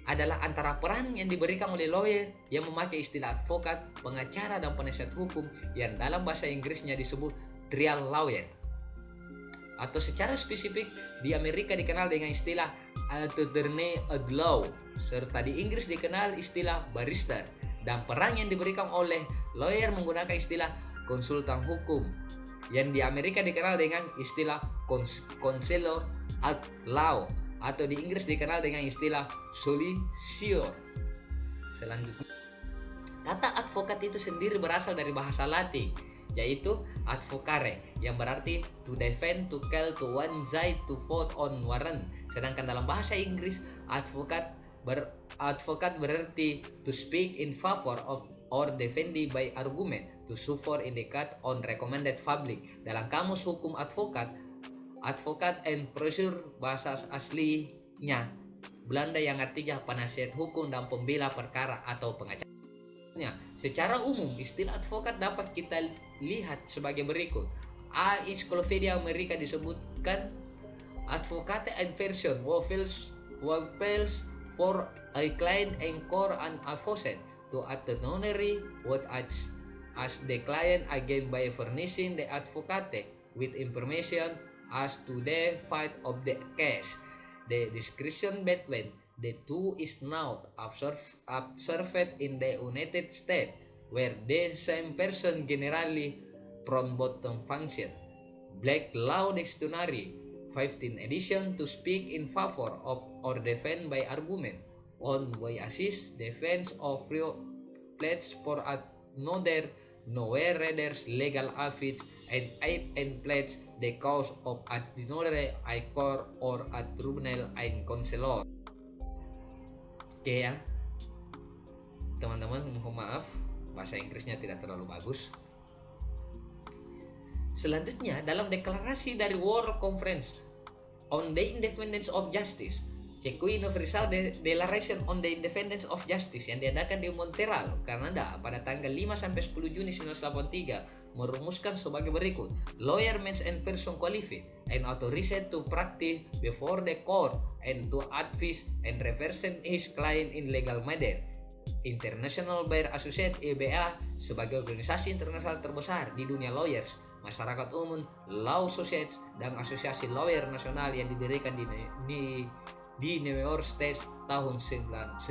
adalah antara peran yang diberikan oleh lawyer yang memakai istilah advokat, pengacara, dan penasihat hukum yang dalam bahasa Inggrisnya disebut trial lawyer. Atau secara spesifik di Amerika dikenal dengan istilah attorney at law, serta di Inggris dikenal istilah barrister, dan peran yang diberikan oleh lawyer menggunakan istilah konsultan hukum yang di Amerika dikenal dengan istilah counselor at law, atau di Inggris dikenal dengan istilah solicitor. Selanjutnya, kata advokat itu sendiri berasal dari bahasa Latin, yaitu advocare, yang berarti to defend, to call, to one side, to vote on warrant. Sedangkan dalam bahasa Inggris, advokat berarti to speak in favor of or defended by argument, to sue for indicate on recommended public. Dalam kamus hukum advokat and procedure bahasa aslinya Belanda yang artinya penasihat hukum dan pembela perkara atau pengacara. Secara umum, istilah advokat dapat kita lihat sebagai berikut. A. Encyclopedia Amerika disebutkan advocate and version waffles for a client and core and advocate to attorney what as the client again by furnishing the advocate with information as to the fact of the case. The distinction between the two is now observed in the United States, where the same person generally from both function. Black Law Dictionary 15th edition to speak in favor of or defend by argument on by assist defense of real pledge for another nowhere readers legal affairs and aid and pledge the cause of another a court or a tribunal and counselor. Oke ya teman-teman, mohon maaf bahasa Inggrisnya tidak terlalu bagus. Selanjutnya, dalam deklarasi dari World Conference on the Independence of Justice, CECU Universal Declaration on the Independence of Justice yang diadakan di Montreal, Kanada pada tanggal 5-10 Juni 1983 merumuskan sebagai berikut. Lawyer means and person qualified and authorized to practice before the court and to advise and represent his client in legal matter. International Bar Association (EBA) sebagai organisasi internasional terbesar di dunia lawyers, masyarakat umum, law societies, dan asosiasi lawyer nasional yang didirikan di New York State tahun 1947.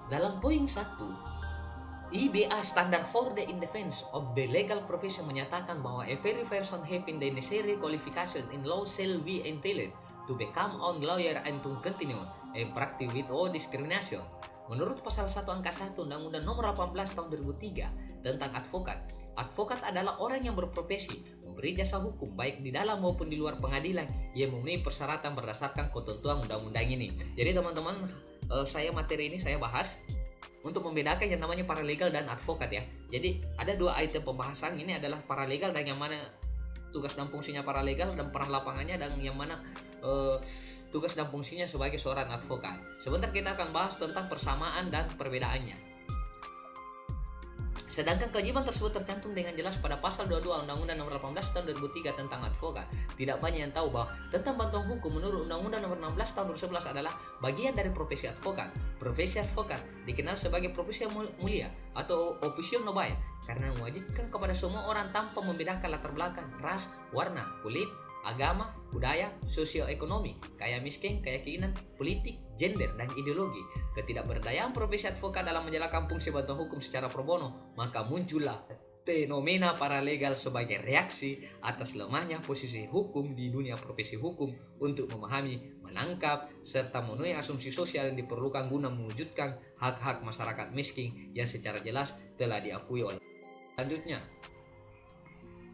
Dalam poin 1, IBA Standard for the Independence of the Legal Profession menyatakan bahwa every person having the necessary qualification in law shall be entitled to become a lawyer and to continue and practice without discrimination. Menurut pasal 1 angka 1 Undang-Undang Nomor 18 Tahun 2003 tentang advokat, advokat adalah orang yang berprofesi memberi jasa hukum baik di dalam maupun di luar pengadilan yang memenuhi persyaratan berdasarkan ketentuan undang-undang ini. Jadi teman-teman, materi ini saya bahas untuk membedakan yang namanya paralegal dan advokat ya. Jadi ada dua item pembahasan, ini adalah paralegal dan yang mana tugas dan fungsinya paralegal dan peran lapangannya, dan yang mana tugas dan fungsinya sebagai seorang advokat. Sebentar kita akan bahas tentang persamaan dan perbedaannya. Sedangkan kewajiban tersebut tercantum dengan jelas pada pasal 22 Undang-Undang Nomor 18 Tahun 2003 tentang advokat. Tidak banyak yang tahu bahwa tentang bantuan hukum menurut Undang-Undang Nomor 16 Tahun 2011 adalah bagian dari profesi advokat. Profesi advokat dikenal sebagai profesi yang mulia atau officio nobile karena mewajibkan kepada semua orang tanpa membedakan latar belakang, ras, warna, kulit, agama, budaya, sosioekonomi, kaya miskin, keyakinan, politik, gender, dan ideologi. Ketidakberdayaan profesi advokat dalam menjalankan fungsi bantuan hukum secara pro bono, maka muncullah fenomena paralegal sebagai reaksi atas lemahnya posisi hukum di dunia profesi hukum untuk memahami, menangkap, serta memenuhi asumsi sosial yang diperlukan guna mewujudkan hak-hak masyarakat miskin yang secara jelas telah diakui oleh. Selanjutnya,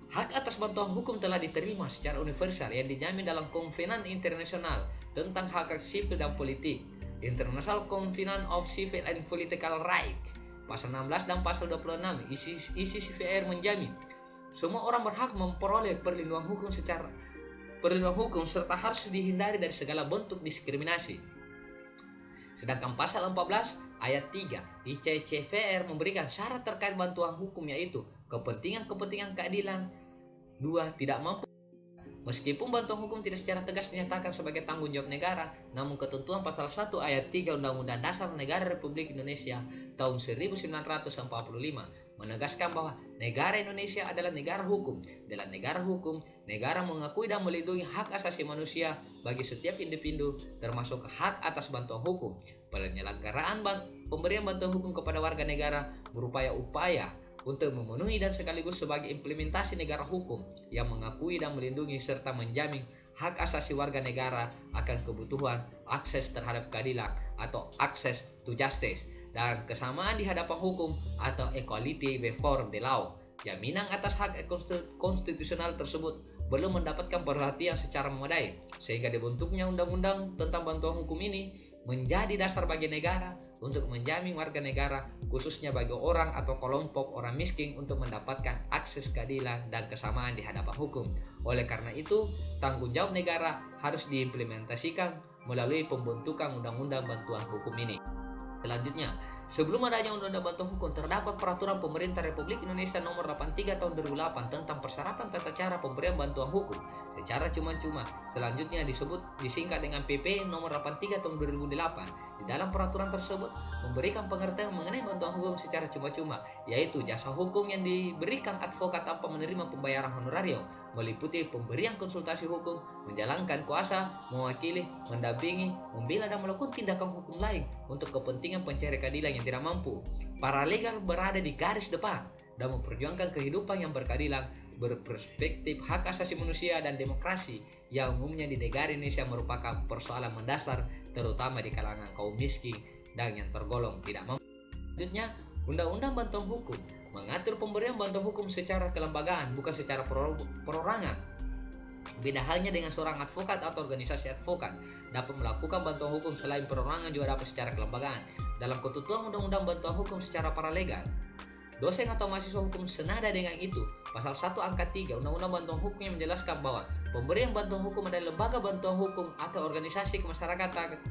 hak atas bantuan hukum telah diterima secara universal yang dijamin dalam Kovenant Internasional tentang hak sipil dan politik, International Covenant of Civil and Political Rights, pasal 16 dan pasal 26. ICCPR menjamin semua orang berhak memperoleh perlindungan hukum serta harus dihindari dari segala bentuk diskriminasi. Sedangkan pasal 14 ayat 3 ICCPR memberikan syarat terkait bantuan hukum, yaitu kepentingan keadilan. 2. Tidak mampu. Meskipun bantuan hukum tidak secara tegas dinyatakan sebagai tanggung jawab negara, namun ketentuan pasal 1 ayat 3 Undang-Undang Dasar Negara Republik Indonesia tahun 1945 menegaskan bahwa negara Indonesia adalah negara hukum. Dalam negara hukum, negara mengakui dan melindungi hak asasi manusia bagi setiap individu, termasuk hak atas bantuan hukum. Penyelenggaraan pemberian bantuan hukum kepada warga negara berupaya untuk memenuhi dan sekaligus sebagai implementasi negara hukum yang mengakui dan melindungi serta menjamin hak asasi warga negara akan kebutuhan akses terhadap keadilan atau access to justice dan kesamaan di hadapan hukum atau equality before the law. Jaminan atas hak konstitusional tersebut belum mendapatkan perhatian secara memadai, sehingga dibentuknya undang-undang tentang bantuan hukum ini menjadi dasar bagi negara untuk menjamin warga negara, khususnya bagi orang atau kelompok orang miskin, untuk mendapatkan akses keadilan dan kesamaan di hadapan hukum. Oleh karena itu, tanggung jawab negara harus diimplementasikan melalui pembentukan undang-undang bantuan hukum ini. Selanjutnya, sebelum adanya undang-undang bantuan hukum, terdapat peraturan pemerintah Republik Indonesia nomor 83 tahun 2008 tentang persyaratan tata cara pemberian bantuan hukum secara cuma-cuma. Selanjutnya disingkat dengan PP nomor 83 tahun 2008. Di dalam peraturan tersebut memberikan pengertian mengenai bantuan hukum secara cuma-cuma, yaitu jasa hukum yang diberikan advokat tanpa menerima pembayaran honorarium, meliputi pemberian konsultasi hukum, menjalankan kuasa, mewakili, mendampingi, membela dan melakukan tindakan hukum lain untuk kepentingan pencari keadilan yang tidak mampu. Paralegal berada di garis depan dan memperjuangkan kehidupan yang berkeadilan, berperspektif hak asasi manusia dan demokrasi yang umumnya di negara Indonesia merupakan persoalan mendasar, terutama di kalangan kaum miskin dan yang tergolong tidak mampu. Selanjutnya, Undang-Undang Bantuan Hukum mengatur pemberian bantuan hukum secara kelembagaan, bukan secara perorangan. Beda halnya dengan seorang advokat atau organisasi advokat dapat melakukan bantuan hukum selain perorangan juga dapat secara kelembagaan. Dalam ketentuan Undang-Undang Bantuan Hukum secara paralegal, dosen atau mahasiswa hukum senada dengan itu, pasal 1 angka 3 Undang-Undang Bantuan Hukum yang menjelaskan bahwa pemberian bantuan hukum adalah lembaga bantuan hukum atau organisasi kemasyarakatan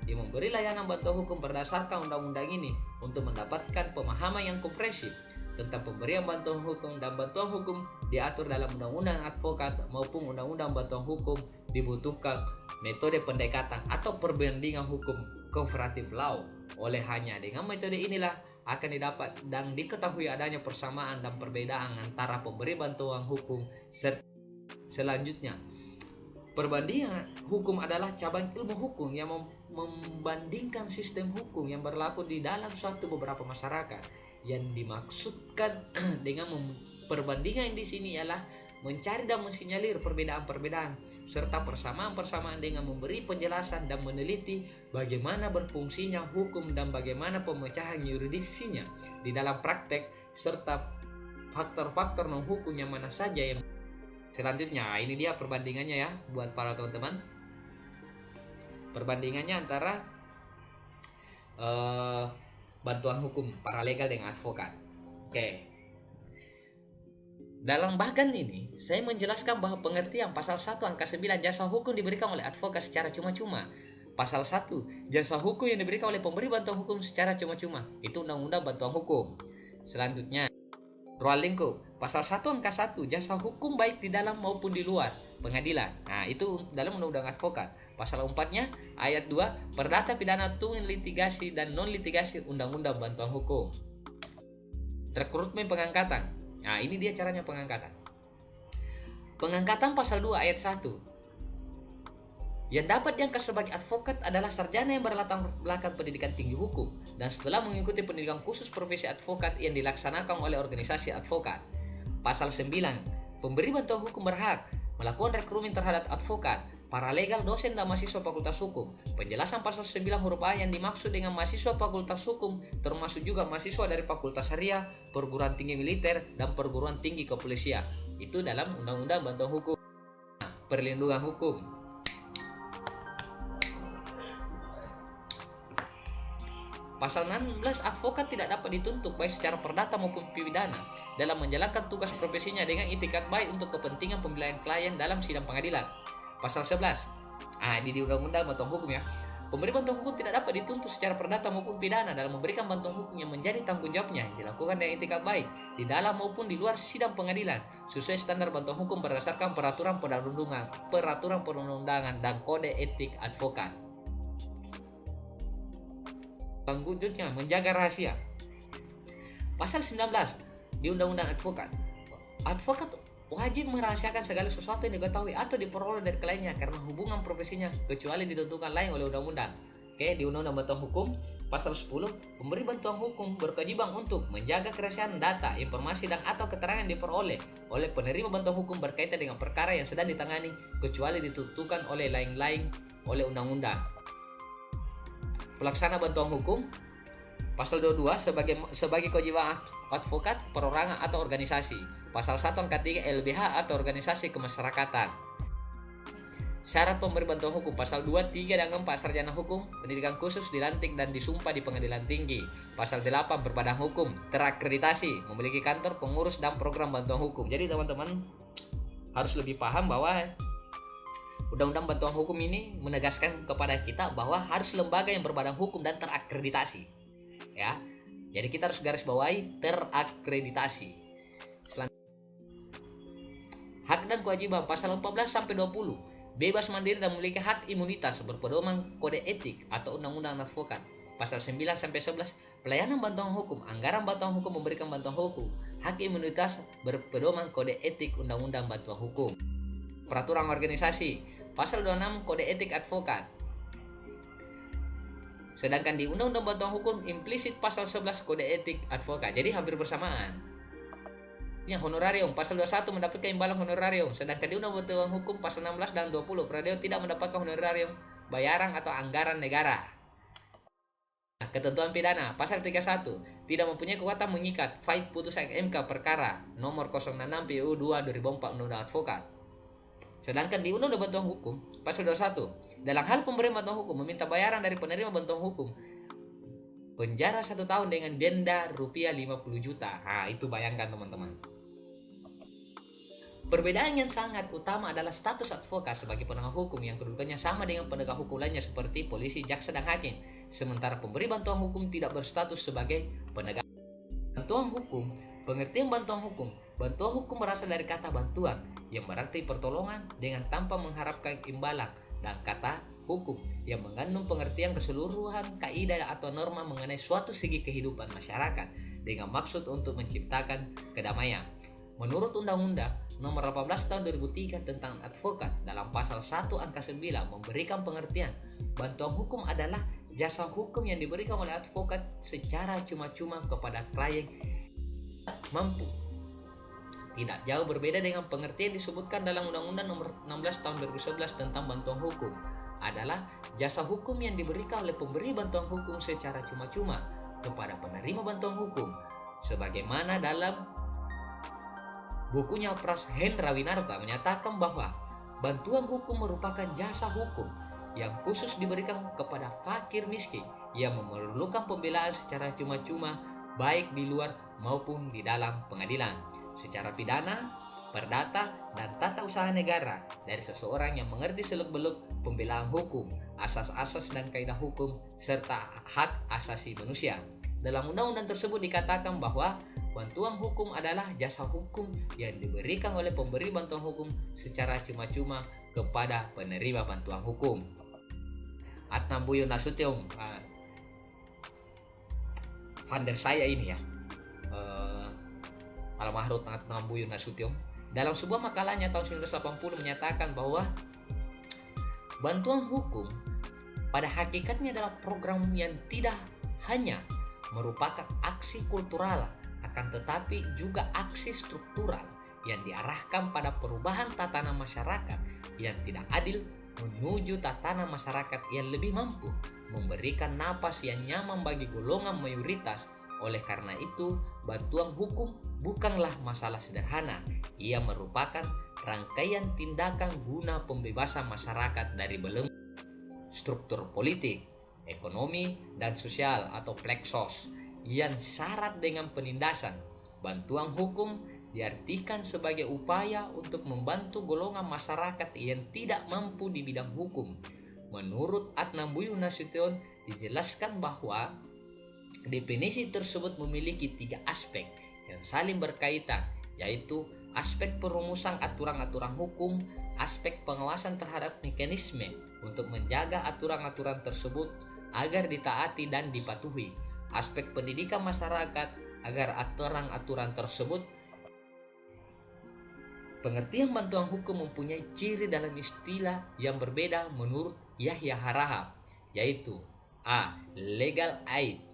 yang memberi layanan bantuan hukum berdasarkan undang-undang ini untuk mendapatkan pemahaman yang komprehensif tentang pemberian bantuan hukum, dan bantuan hukum diatur dalam undang-undang advokat maupun undang-undang bantuan hukum. Dibutuhkan metode pendekatan atau perbandingan hukum comparative law. Oleh hanya dengan metode inilah akan didapat dan diketahui adanya persamaan dan perbedaan antara pemberi bantuan hukum. Selanjutnya, perbandingan hukum adalah cabang ilmu hukum yang membandingkan sistem hukum yang berlaku di dalam suatu beberapa masyarakat. Yang dimaksudkan dengan perbandingan di sini ialah mencari dan mensinyalir perbedaan-perbedaan serta persamaan-persamaan dengan memberi penjelasan dan meneliti bagaimana berfungsinya hukum dan bagaimana pemecahan yurisdiksinya di dalam praktek serta faktor-faktor non-hukum yang mana saja yang. Selanjutnya, ini dia perbandingannya ya buat para teman-teman. Perbandingannya antara bantuan hukum paralegal dengan advokat. Oke. Dalam bagian ini, saya menjelaskan bahwa pengertian pasal 1 angka 9 jasa hukum diberikan oleh advokat secara cuma-cuma. Pasal 1, jasa hukum yang diberikan oleh pemberi bantuan hukum secara cuma-cuma. Itu Undang-Undang Bantuan Hukum. Selanjutnya, ruang lingkup. Pasal 1 angka 1, jasa hukum baik di dalam maupun di luar pengadilan. Nah, itu dalam Undang-Undang Advokat. Pasal 4-nya, ayat 2, perdata pidana tunggu litigasi dan non-litigasi Undang-Undang Bantuan Hukum. Rekrutmen pengangkatan. Nah, ini dia caranya pengangkatan. Pengangkatan pasal 2 ayat 1. Yang dapat diangkat sebagai advokat adalah sarjana yang berlatar belakang pendidikan tinggi hukum dan setelah mengikuti pendidikan khusus profesi advokat yang dilaksanakan oleh organisasi advokat. Pasal 9. Pemberi bantuan hukum berhak melakukan rekrutmen terhadap advokat, paralegal, dosen, dan mahasiswa fakultas hukum. Penjelasan pasal 9 huruf A yang dimaksud dengan mahasiswa fakultas hukum termasuk juga mahasiswa dari fakultas syariah, perguruan tinggi militer, dan perguruan tinggi kepolisian. Itu dalam Undang-Undang Bantuan Hukum. Nah, perlindungan hukum. Pasal 16, advokat tidak dapat dituntut baik secara perdata maupun pidana dalam menjalankan tugas profesinya dengan itikat baik untuk kepentingan pembelaan klien dalam sidang pengadilan. Pasal 11. Ini di Undang-Undang Bantuan Hukum ya. Pemberi bantuan hukum tidak dapat dituntut secara perdata maupun pidana dalam memberikan bantuan hukum yang menjadi tanggung jawabnya yang dilakukan dengan itikat baik di dalam maupun di luar sidang pengadilan sesuai standar bantuan hukum berdasarkan peraturan perundang-undangan dan kode etik advokat. Selanjutnya, menjaga rahasia. Pasal 19 di Undang-Undang Advokat. Advokat wajib merahasiakan segala sesuatu yang diketahui atau diperoleh dari kliennya karena hubungan profesinya kecuali ditentukan lain oleh undang-undang. Di Undang-Undang Bantuan Hukum pasal 10, pemberi bantuan hukum berkewajiban untuk menjaga kerahasiaan data, informasi dan atau keterangan yang diperoleh oleh penerima bantuan hukum berkaitan dengan perkara yang sedang ditangani kecuali ditentukan oleh lain-lain oleh undang-undang. Pelaksana bantuan hukum pasal 22 sebagai kewajiban advokat, perorangan atau organisasi. Pasal 1 angka 3 LBH atau organisasi kemasyarakatan. Syarat pemberi bantuan hukum pasal 2, 3 dan 4 sarjana hukum, pendidikan khusus, dilantik dan disumpah di pengadilan tinggi. Pasal 8 berbadan hukum, terakreditasi, memiliki kantor, pengurus dan program bantuan hukum. Jadi teman-teman harus lebih paham bahwa Undang-Undang Bantuan Hukum ini menegaskan kepada kita bahwa harus lembaga yang berbadan hukum dan terakreditasi. Ya. Jadi kita harus garis bawahi terakreditasi. Hak dan kewajiban pasal 14 sampai 20. Bebas mandiri dan memiliki hak imunitas berpedoman kode etik atau Undang-Undang Advokat. Pasal 9 sampai 11, pelayanan bantuan hukum, anggaran bantuan hukum memberikan bantuan hukum, hak imunitas berpedoman kode etik Undang-Undang Bantuan Hukum. Peraturan organisasi, pasal 26 kode etik advokat. Sedangkan di Undang-Undang Bantuan Hukum implisit pasal 11 kode etik advokat. Jadi hampir bersamaan. Honorarium, pasal 21 mendapatkan imbalan honorarium. Sedangkan di Undang-Undang Bantuan Hukum pasal 16 dan 20 peradil tidak mendapatkan honorarium, bayaran atau anggaran negara. Ketentuan pidana, pasal 31 tidak mempunyai kekuatan mengikat fight putusan MK perkara nomor 066 PU 2 2004 Undang-Undang Advokat. Sedangkan di Undang-Undang Bantuan Hukum pasal 21 dalam hal pemberian bantuan hukum meminta bayaran dari penerima bantuan hukum penjara 1 tahun dengan denda rupiah 50 juta. Itu bayangkan teman-teman. Perbedaan yang sangat utama adalah status advokat sebagai penegak hukum yang kedudukannya sama dengan penegak hukum lainnya seperti polisi, jaksa, dan hakim. Sementara pemberi bantuan hukum tidak berstatus sebagai penegak bantuan hukum. Pengertian bantuan hukum. Bantuan hukum berasal dari kata bantuan yang berarti pertolongan dengan tanpa mengharapkan imbalan, dan kata hukum yang mengandung pengertian keseluruhan kaidah atau norma mengenai suatu segi kehidupan masyarakat dengan maksud untuk menciptakan kedamaian. Menurut Undang-Undang Nomor 18 Tahun 2003 tentang advokat dalam pasal 1 angka 9 memberikan pengertian bantuan hukum adalah jasa hukum yang diberikan oleh advokat secara cuma-cuma kepada klien mampu. Tidak jauh berbeda dengan pengertian disebutkan dalam Undang-Undang Nomor 16 Tahun 2011 tentang bantuan hukum adalah jasa hukum yang diberikan oleh pemberi bantuan hukum secara cuma-cuma kepada penerima bantuan hukum, sebagaimana dalam bukunya Pras Hendra Winarta menyatakan bahwa bantuan hukum merupakan jasa hukum yang khusus diberikan kepada fakir miskin yang memerlukan pembelaan secara cuma-cuma baik di luar maupun di dalam pengadilan, secara pidana, perdata, dan tata usaha negara dari seseorang yang mengerti seluk-beluk pembelaan hukum asas-asas dan kaidah hukum, serta hak asasi manusia. Dalam undang-undang tersebut dikatakan bahwa bantuan hukum adalah jasa hukum yang diberikan oleh pemberi bantuan hukum secara cuma-cuma kepada penerima bantuan hukum. Atnambuyo Nasution, founder saya ini ya, almarhum Atnambuyo Nasution, dalam sebuah makalahnya tahun 1980 menyatakan bahwa bantuan hukum pada hakikatnya adalah program yang tidak hanya merupakan aksi kultural, akan tetapi juga aksi struktural yang diarahkan pada perubahan tatanan masyarakat yang tidak adil menuju tatanan masyarakat yang lebih mampu, memberikan napas yang nyaman bagi golongan mayoritas. Oleh karena itu, bantuan hukum bukanlah masalah sederhana. Ia merupakan rangkaian tindakan guna pembebasan masyarakat dari belenggu struktur politik, ekonomi, dan sosial atau plexos yang syarat dengan penindasan. Bantuan hukum diartikan sebagai upaya untuk membantu golongan masyarakat yang tidak mampu di bidang hukum. Menurut Atnambuyo Nasution dijelaskan bahwa definisi tersebut memiliki 3 aspek yang saling berkaitan, yaitu aspek perumusan aturan-aturan hukum, aspek pengawasan terhadap mekanisme untuk menjaga aturan-aturan tersebut agar ditaati dan dipatuhi, aspek pendidikan masyarakat agar aturan-aturan tersebut. Pengertian bantuan hukum mempunyai ciri dalam istilah yang berbeda menurut Yahya Harahap, yaitu A. Legal aid.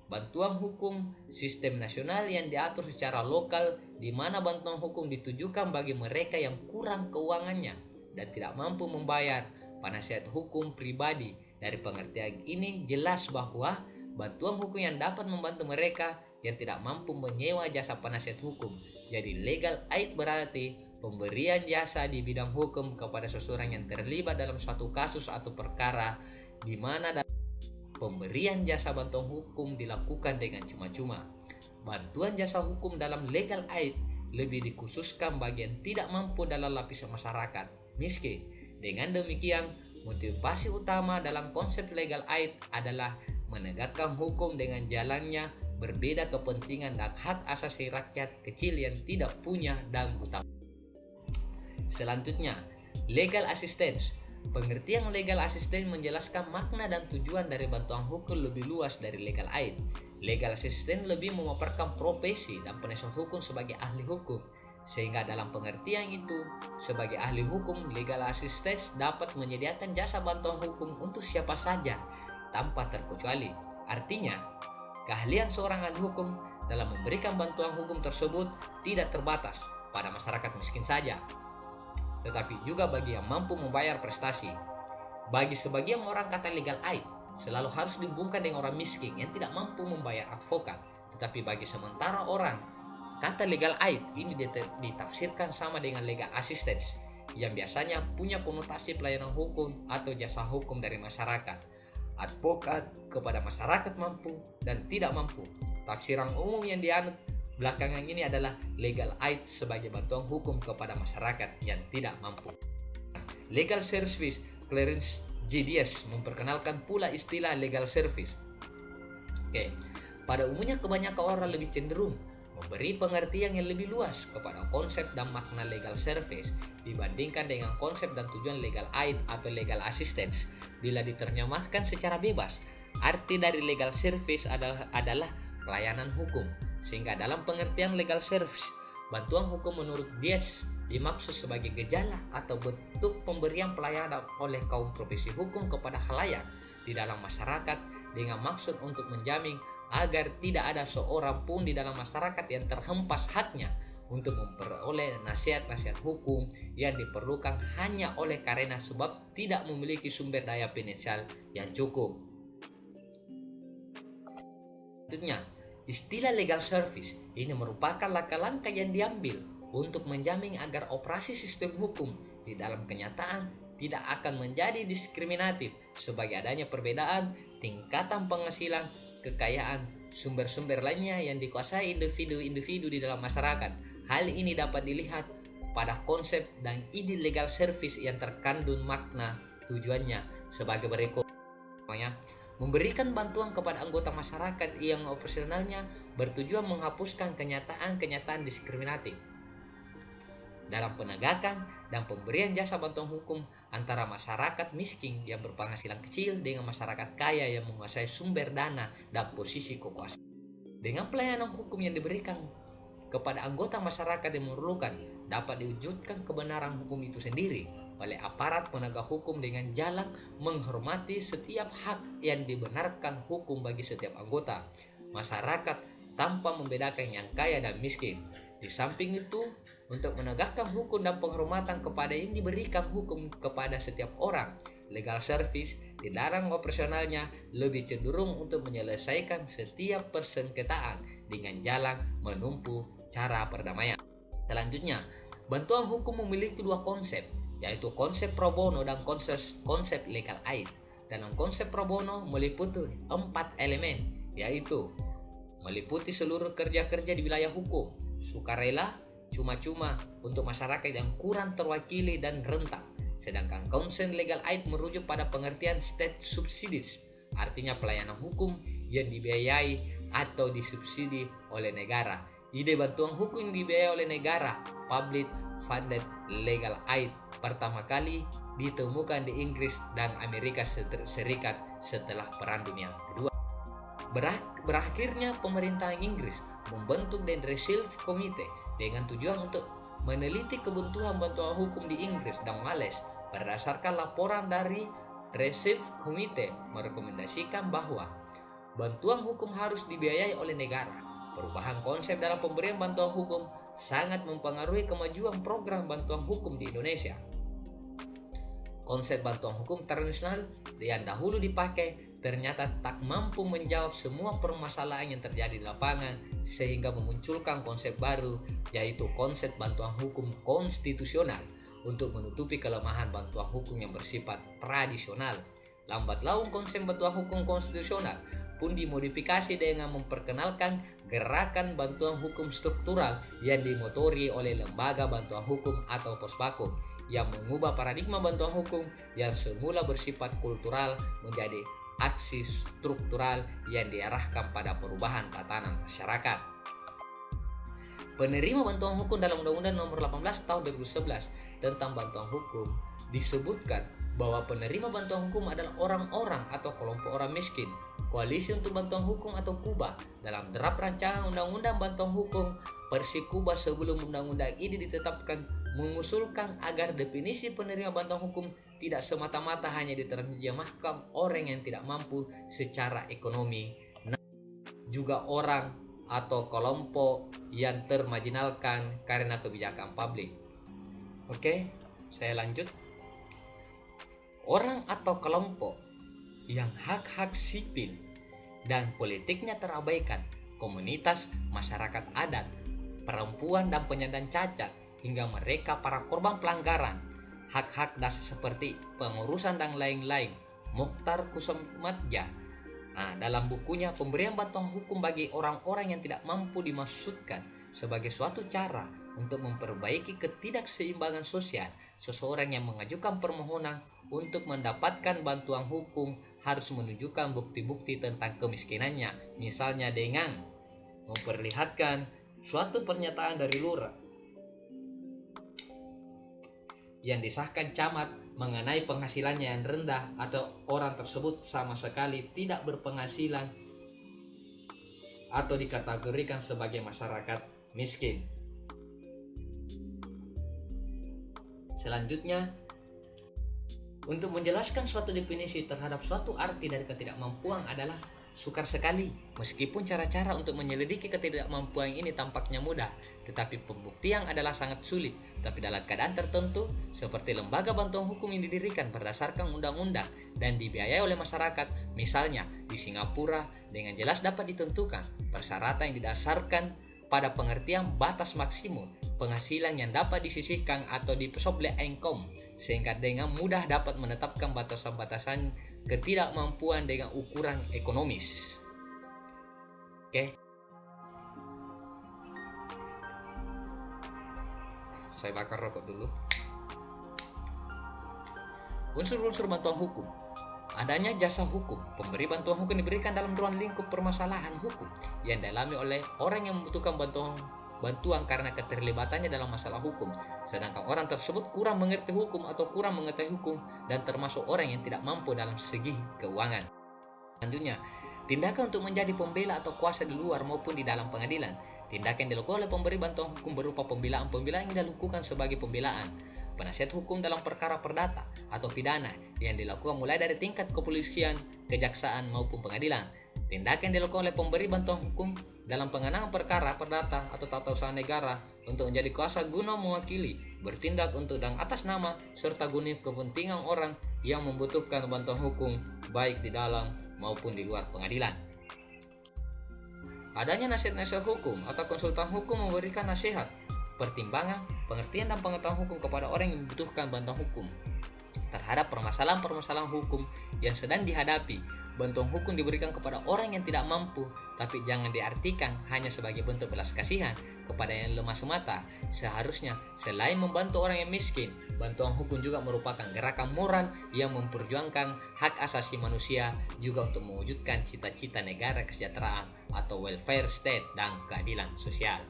Bantuan hukum sistem nasional yang diatur secara lokal, di mana bantuan hukum ditujukan bagi mereka yang kurang keuangannya dan tidak mampu membayar penasihat hukum pribadi. Dari pengertian ini jelas bahwa bantuan hukum yang dapat membantu mereka yang tidak mampu menyewa jasa penasihat hukum. Jadi legal aid berarti pemberian jasa di bidang hukum kepada seseorang yang terlibat dalam suatu kasus atau perkara, di mana pemberian jasa bantuan hukum dilakukan dengan cuma-cuma. Bantuan jasa hukum dalam legal aid lebih dikhususkan bagi yang tidak mampu dalam lapisan masyarakat miskin. Dengan demikian, motivasi utama dalam konsep legal aid adalah menegakkan hukum dengan jalannya berbeda kepentingan dan hak asasi rakyat kecil yang tidak punya dan buta. Selanjutnya, legal assistance. Pengertian legal assistance menjelaskan makna dan tujuan dari bantuan hukum lebih luas dari legal aid. Legal assistance lebih memaparkan profesi dan penasihat hukum sebagai ahli hukum, sehingga dalam pengertian itu, sebagai ahli hukum, legal assistance dapat menyediakan jasa bantuan hukum untuk siapa saja tanpa terkecuali. Artinya, keahlian seorang ahli hukum dalam memberikan bantuan hukum tersebut tidak terbatas pada masyarakat miskin saja, tetapi juga bagi yang mampu membayar prestasi. Bagi sebagian orang, kata legal aid selalu harus dihubungkan dengan orang miskin yang tidak mampu membayar advokat. Tetapi bagi sementara orang, kata legal aid ini ditafsirkan sama dengan legal assistance, yang biasanya punya konotasi pelayanan hukum atau jasa hukum dari masyarakat, advokat kepada masyarakat mampu dan tidak mampu. Tafsiran umum yang dianut belakangan ini adalah legal aid sebagai bantuan hukum kepada masyarakat yang tidak mampu. Legal service, Clarence J. Diaz memperkenalkan pula istilah legal service. Pada umumnya kebanyakan orang lebih cenderung memberi pengertian yang lebih luas kepada konsep dan makna legal service dibandingkan dengan konsep dan tujuan legal aid atau legal assistance. Bila diterjemahkan secara bebas, arti dari legal service adalah pelayanan hukum. Sehingga dalam pengertian legal service, bantuan hukum menurut Diaz dimaksud sebagai gejala atau bentuk pemberian pelayanan oleh kaum profesi hukum kepada khalayak di dalam masyarakat dengan maksud untuk menjamin agar tidak ada seorang pun di dalam masyarakat yang terhempas haknya untuk memperoleh nasihat-nasihat hukum yang diperlukan hanya oleh karena sebab tidak memiliki sumber daya finansial yang cukup. Selanjutnya, istilah legal service ini merupakan langkah-langkah yang diambil untuk menjamin agar operasi sistem hukum di dalam kenyataan tidak akan menjadi diskriminatif sebagai adanya perbedaan tingkatan penghasilan, kekayaan, sumber-sumber lainnya yang dikuasai individu-individu di dalam masyarakat. Hal ini dapat dilihat pada konsep dan ide legal service yang terkandung makna, tujuannya, sebagai berikut. Memberikan bantuan kepada anggota masyarakat yang operasionalnya bertujuan menghapuskan kenyataan-kenyataan diskriminatif dalam penegakan dan pemberian jasa bantuan hukum antara masyarakat miskin yang berpenghasilan kecil dengan masyarakat kaya yang menguasai sumber dana dan posisi kekuasaan. Dengan pelayanan hukum yang diberikan kepada anggota masyarakat yang memerlukan, dapat diwujudkan kebenaran hukum itu sendiri oleh aparat penegak hukum dengan jalan menghormati setiap hak yang dibenarkan hukum bagi setiap anggota masyarakat tanpa membedakan yang kaya dan miskin. Di samping itu, untuk menegakkan hukum dan penghormatan kepada yang diberikan hukum kepada setiap orang, legal service di dalam operasionalnya lebih cenderung untuk menyelesaikan setiap persengketaan dengan jalan menempuh cara perdamaian. Selanjutnya, bantuan hukum memiliki dua konsep, yaitu konsep pro bono dan konsep legal aid. Dalam konsep pro bono meliputi 4 elemen, yaitu meliputi seluruh kerja-kerja di wilayah hukum, sukarela, cuma-cuma untuk masyarakat yang kurang terwakili dan rentan. Sedangkan konsep legal aid merujuk pada pengertian state subsidies, artinya pelayanan hukum yang dibiayai atau disubsidi oleh negara. Ide bantuan hukum yang dibiayai oleh negara, public funded legal aid, pertama kali ditemukan di Inggris dan Amerika Serikat setelah Perang Dunia Kedua. Berakhirnya pemerintahan Inggris membentuk The Resilve Committee dengan tujuan untuk meneliti kebutuhan bantuan hukum di Inggris dan Wales. Berdasarkan laporan dari Resilve Committee merekomendasikan bahwa bantuan hukum harus dibiayai oleh negara. Perubahan konsep dalam pemberian bantuan hukum sangat mempengaruhi kemajuan program bantuan hukum di Indonesia. Konsep bantuan hukum tradisional yang dahulu dipakai ternyata tak mampu menjawab semua permasalahan yang terjadi di lapangan, sehingga memunculkan konsep baru, yaitu konsep bantuan hukum konstitusional untuk menutupi kelemahan bantuan hukum yang bersifat tradisional. Lambat laun konsep bantuan hukum konstitusional pun dimodifikasi dengan memperkenalkan gerakan bantuan hukum struktural yang dimotori oleh lembaga bantuan hukum atau Pospakum, yang mengubah paradigma bantuan hukum yang semula bersifat kultural menjadi aksi struktural yang diarahkan pada perubahan tatanan masyarakat. Penerima bantuan hukum dalam Undang-Undang Nomor 18 Tahun 2011 tentang bantuan hukum disebutkan bahwa penerima bantuan hukum adalah orang-orang atau kelompok orang miskin. Koalisi untuk Bantuan Hukum atau KUBA dalam draft rancangan Undang-Undang Bantuan Hukum versi KUBA sebelum undang-undang ini ditetapkan mengusulkan agar definisi penerima bantuan hukum tidak semata-mata hanya diterjemahkan orang yang tidak mampu secara ekonomi, juga orang atau kelompok yang termarginalkan karena kebijakan publik. Oke, saya lanjut. Orang atau kelompok yang hak-hak sipil dan politiknya terabaikan, komunitas masyarakat adat, perempuan dan penyandang cacat, hingga mereka para korban pelanggaran hak-hak dasar seperti pengurusan dan lain-lain. Mokhtar Kusumadja dalam bukunya Pemberian Bantuan Hukum bagi Orang-orang yang Tidak Mampu dimaksudkan sebagai suatu cara untuk memperbaiki ketidakseimbangan sosial. Seseorang yang mengajukan permohonan untuk mendapatkan bantuan hukum harus menunjukkan bukti-bukti tentang kemiskinannya, misalnya dengan memperlihatkan suatu pernyataan dari lurah yang disahkan camat mengenai penghasilannya yang rendah atau orang tersebut sama sekali tidak berpenghasilan atau dikategorikan sebagai masyarakat miskin. Selanjutnya, untuk menjelaskan suatu definisi terhadap suatu arti dari ketidakmampuan adalah sukar sekali. Meskipun cara-cara untuk menyelidiki ketidakmampuan ini tampaknya mudah, tetapi pembuktian adalah sangat sulit. Tapi dalam keadaan tertentu, seperti lembaga bantuan hukum yang didirikan berdasarkan undang-undang dan dibiayai oleh masyarakat, misalnya di Singapura, dengan jelas dapat ditentukan persyaratan yang didasarkan pada pengertian batas maksimum penghasilan yang dapat disisihkan atau disoblet income, sehingga dengan mudah dapat menetapkan batasan-batasan ketidakmampuan dengan ukuran ekonomis. Oke. Saya bakar rokok dulu. Unsur-unsur bantuan hukum. Adanya jasa hukum. Pemberi bantuan hukum diberikan dalam ruang lingkup permasalahan hukum yang dialami oleh orang yang membutuhkan bantuan karena keterlibatannya dalam masalah hukum, sedangkan orang tersebut kurang mengerti hukum atau kurang mengetahui hukum dan termasuk orang yang tidak mampu dalam segi keuangan. Selanjutnya, tindakan untuk menjadi pembela atau kuasa di luar maupun di dalam pengadilan. Tindakan yang dilakukan oleh pemberi bantuan hukum berupa pembelaan yang dilakukan sebagai pembelaan, penasihat hukum dalam perkara perdata atau pidana yang dilakukan mulai dari tingkat kepolisian, kejaksaan maupun pengadilan. Tindakan yang dilakukan oleh pemberi bantuan hukum dalam pengenangan perkara perdata atau tata usaha negara untuk menjadi kuasa guna mewakili, bertindak untuk dan atas nama serta guna kepentingan orang yang membutuhkan bantuan hukum baik di dalam maupun di luar pengadilan. Adanya nasihat hukum atau konsultan hukum memberikan nasihat, pertimbangan, pengertian dan pengetahuan hukum kepada orang yang membutuhkan bantuan hukum terhadap permasalahan hukum yang sedang dihadapi. Bantuan hukum diberikan kepada orang yang tidak mampu, tapi jangan diartikan hanya sebagai bentuk belas kasihan kepada yang lemah semata. Seharusnya selain membantu orang yang miskin, bantuan hukum juga merupakan gerakan moral yang memperjuangkan hak asasi manusia, juga untuk mewujudkan cita-cita negara kesejahteraan atau welfare state dan keadilan sosial.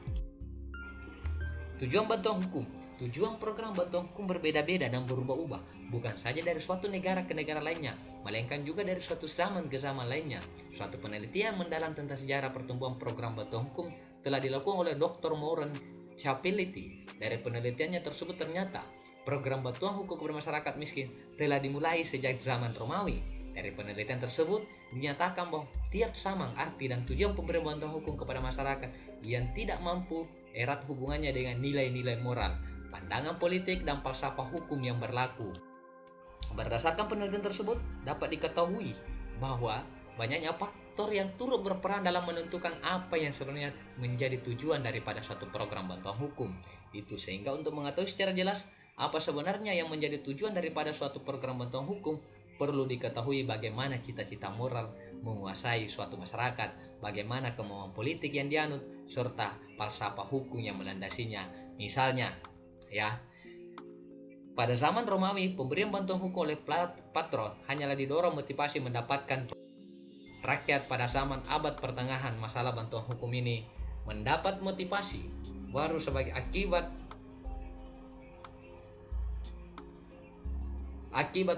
Tujuan bantuan hukum. Tujuan program bantuan hukum berbeda-beda dan berubah-ubah, bukan saja dari suatu negara ke negara lainnya, melainkan juga dari suatu zaman ke zaman lainnya. Suatu penelitian mendalam tentang sejarah pertumbuhan program bantuan hukum telah dilakukan oleh Dr. Maureen Chapeliti. Dari penelitiannya tersebut ternyata program bantuan hukum kepada masyarakat miskin telah dimulai sejak zaman Romawi. Dari penelitian tersebut dinyatakan bahwa tiap zaman arti dan tujuan pemberian bantuan hukum kepada masyarakat yang tidak mampu erat hubungannya dengan nilai-nilai moral, pandangan politik dan falsafah hukum yang berlaku. Berdasarkan penelitian tersebut dapat diketahui bahwa banyaknya faktor yang turut berperan dalam menentukan apa yang sebenarnya menjadi tujuan daripada suatu program bantuan hukum itu, sehingga untuk mengetahui secara jelas apa sebenarnya yang menjadi tujuan daripada suatu program bantuan hukum, perlu diketahui bagaimana cita-cita moral menguasai suatu masyarakat, bagaimana kemauan politik yang dianut, serta falsafah hukum yang melandasinya. Misalnya, pada zaman Romawi, pemberian bantuan hukum oleh patron hanyalah didorong motivasi mendapatkan rakyat. Pada zaman abad pertengahan, masalah bantuan hukum ini mendapat motivasi baru sebagai akibat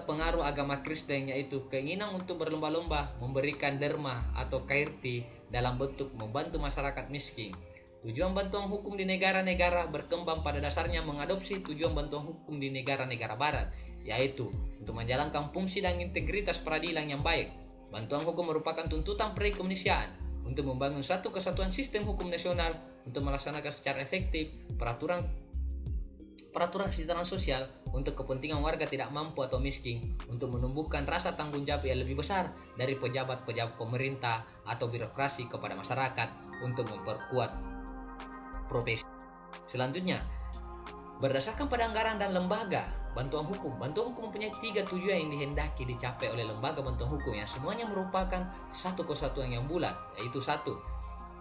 pengaruh agama Kristen, yaitu keinginan untuk berlomba-lomba memberikan derma atau kairti dalam bentuk membantu masyarakat miskin. Tujuan bantuan hukum di negara-negara berkembang pada dasarnya mengadopsi tujuan bantuan hukum di negara-negara barat, yaitu untuk menjalankan fungsi dan integritas peradilan yang baik. Bantuan hukum merupakan tuntutan kemanusiaan untuk membangun satu kesatuan sistem hukum nasional untuk melaksanakan secara efektif peraturan kesejahteraan sosial untuk kepentingan warga tidak mampu atau miskin, untuk menumbuhkan rasa tanggung jawab yang lebih besar dari pejabat-pejabat pemerintah atau birokrasi kepada masyarakat, untuk memperkuat profesi. Selanjutnya, berdasarkan pada anggaran dan lembaga bantuan hukum mempunyai 3 tujuan yang dihendaki dicapai oleh lembaga bantuan hukum yang semuanya merupakan satu kesatuan yang bulat, yaitu 1.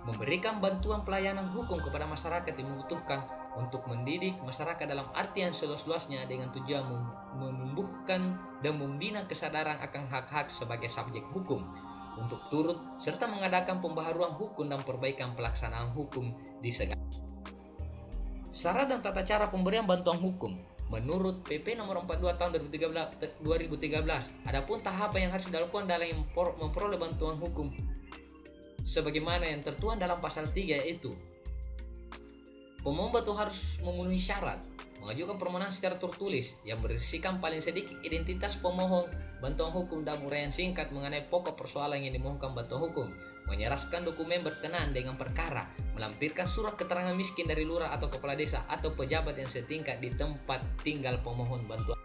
Memberikan bantuan pelayanan hukum kepada masyarakat yang membutuhkan, untuk mendidik masyarakat dalam artian seluas-luasnya dengan tujuan menumbuhkan dan membina kesadaran akan hak-hak sebagai subjek hukum, untuk turut serta mengadakan pembaharuan hukum dan perbaikan pelaksanaan hukum di segala. Syarat dan tata cara pemberian bantuan hukum menurut PP nomor 42 tahun 2013. Adapun tahapan yang harus dilakukan dalam memperoleh bantuan hukum sebagaimana yang tertuang dalam pasal 3, yaitu pemohon bantuan harus memenuhi syarat mengajukan permohonan secara tertulis yang berisikan paling sedikit identitas pemohon bantuan hukum dan uraian singkat mengenai pokok persoalan yang dimohonkan bantuan hukum, menyerahkan dokumen berkenaan dengan perkara, melampirkan surat keterangan miskin dari lurah atau kepala desa atau pejabat yang setingkat di tempat tinggal pemohon bantuan.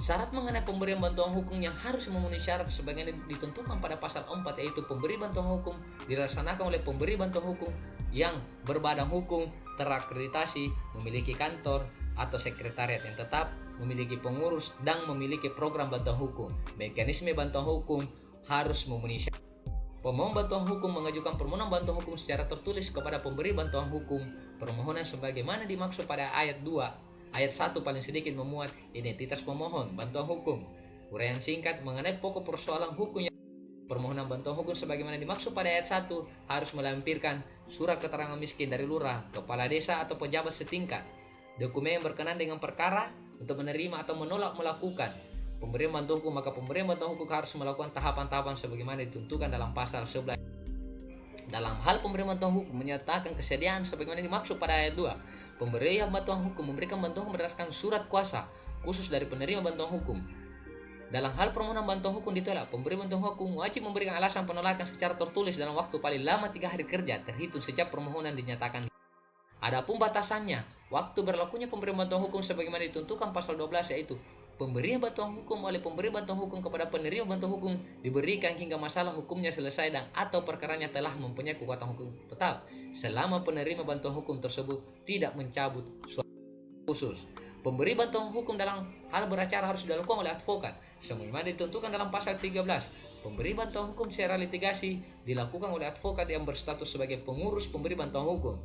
Syarat mengenai pemberian bantuan hukum yang harus memenuhi syarat sebagaimana ditentukan pada pasal 4, yaitu pemberi bantuan hukum dilaksanakan oleh pemberi bantuan hukum yang berbadan hukum terakreditasi, memiliki kantor atau sekretariat yang tetap, memiliki pengurus, dan memiliki program bantuan hukum. Mekanisme bantuan hukum harus memenuhi syarat. Pemohon bantuan hukum mengajukan permohonan bantuan hukum secara tertulis kepada pemberi bantuan hukum. Permohonan sebagaimana dimaksud pada ayat 2, ayat 1 paling sedikit memuat identitas pemohon bantuan hukum, Uraian singkat mengenai pokok persoalan hukum. Permohonan bantuan hukum sebagaimana dimaksud pada ayat 1 harus melampirkan surat keterangan miskin dari lurah, kepala desa atau pejabat setingkat, dokumen yang berkenaan dengan perkara untuk menerima atau menolak melakukan pemberian bantuan hukum. Maka pemberian bantuan hukum harus melakukan tahapan-tahapan sebagaimana ditentukan dalam pasal 11. Dalam hal pemberian bantuan hukum menyatakan kesediaan sebagaimana dimaksud pada ayat 2. Pemberian bantuan hukum memberikan bantuan berdasarkan surat kuasa khusus dari penerima bantuan hukum. Dalam hal permohonan bantuan hukum ditolak, pemberi bantuan hukum wajib memberikan alasan penolakan secara tertulis dalam waktu paling lama 3 hari kerja terhitung sejak permohonan dinyatakan. Adapun batasannya, waktu berlakunya pemberian bantuan hukum sebagaimana ditentukan pasal 12, yaitu pemberian bantuan hukum oleh pemberi bantuan hukum kepada penerima bantuan hukum diberikan hingga masalah hukumnya selesai dan atau perkaranya telah mempunyai kekuatan hukum tetap selama penerima bantuan hukum tersebut tidak mencabut suatu khusus. Pemberi bantuan hukum dalam hal beracara harus dilakukan oleh advokat sebagaimana ditentukan dalam pasal 13. Pemberi bantuan hukum secara litigasi dilakukan oleh advokat yang berstatus sebagai pengurus pemberi bantuan hukum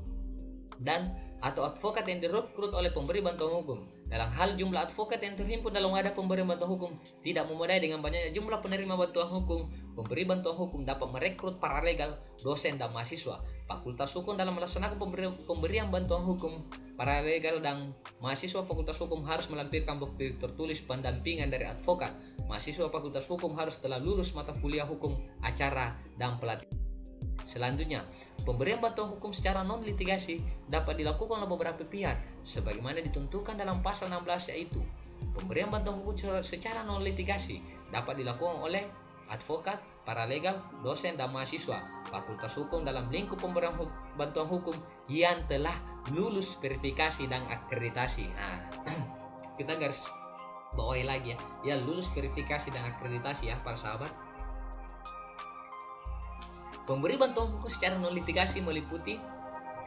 dan atau advokat yang direkrut oleh pemberi bantuan hukum. Dalam hal jumlah advokat yang terhimpun dalam wadah pemberi bantuan hukum tidak memadai dengan banyaknya jumlah penerima bantuan hukum, pemberi bantuan hukum dapat merekrut paralegal, dosen dan mahasiswa fakultas hukum dalam melaksanakan pemberian bantuan hukum. Paralegal dan mahasiswa fakultas hukum harus melampirkan bukti tertulis pendampingan dari advokat. Mahasiswa fakultas hukum harus telah lulus mata kuliah hukum acara dan pelatihan. Selanjutnya, pemberian bantuan hukum secara non-litigasi dapat dilakukan oleh beberapa pihak sebagaimana ditentukan dalam pasal 16, yaitu pemberian bantuan hukum secara non-litigasi dapat dilakukan oleh advokat, paralegal, dosen dan mahasiswa fakultas hukum dalam lingkup pemberian bantuan hukum yang telah lulus verifikasi dan akreditasi. Nah, kita garis bawahi lagi ya, lulus verifikasi dan akreditasi ya para sahabat. Pemberi bantuan hukum secara non-litigasi meliputi